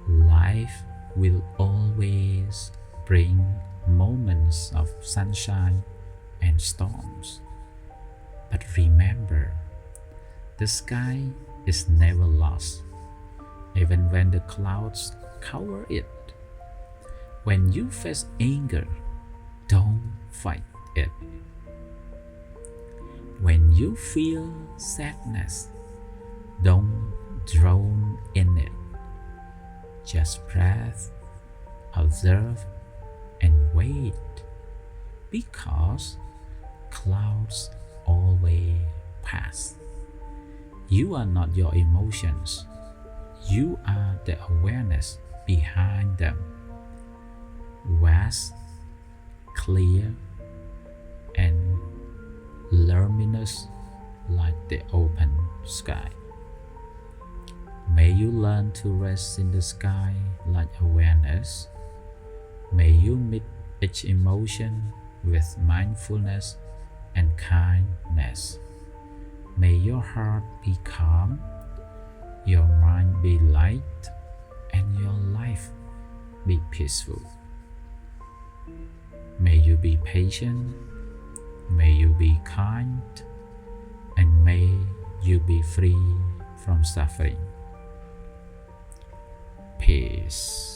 life will always bring moments of sunshine and storms. But remember, the sky is never lost, even when the clouds cover it. When you face anger, don't fight it. When you feel sadness, don't drown in it. Just breathe, observe, and wait, because clouds always pass. You are not your emotions. You are the awareness behind them. Vast, clear, and luminous like the open sky. May you learn to rest in the sky like awareness. May you meet each emotion with mindfulness and kindness. May your heart be calm, your mind be light, and your life be peaceful. May you be patient, may you be kind, and may you be free from suffering. Peace.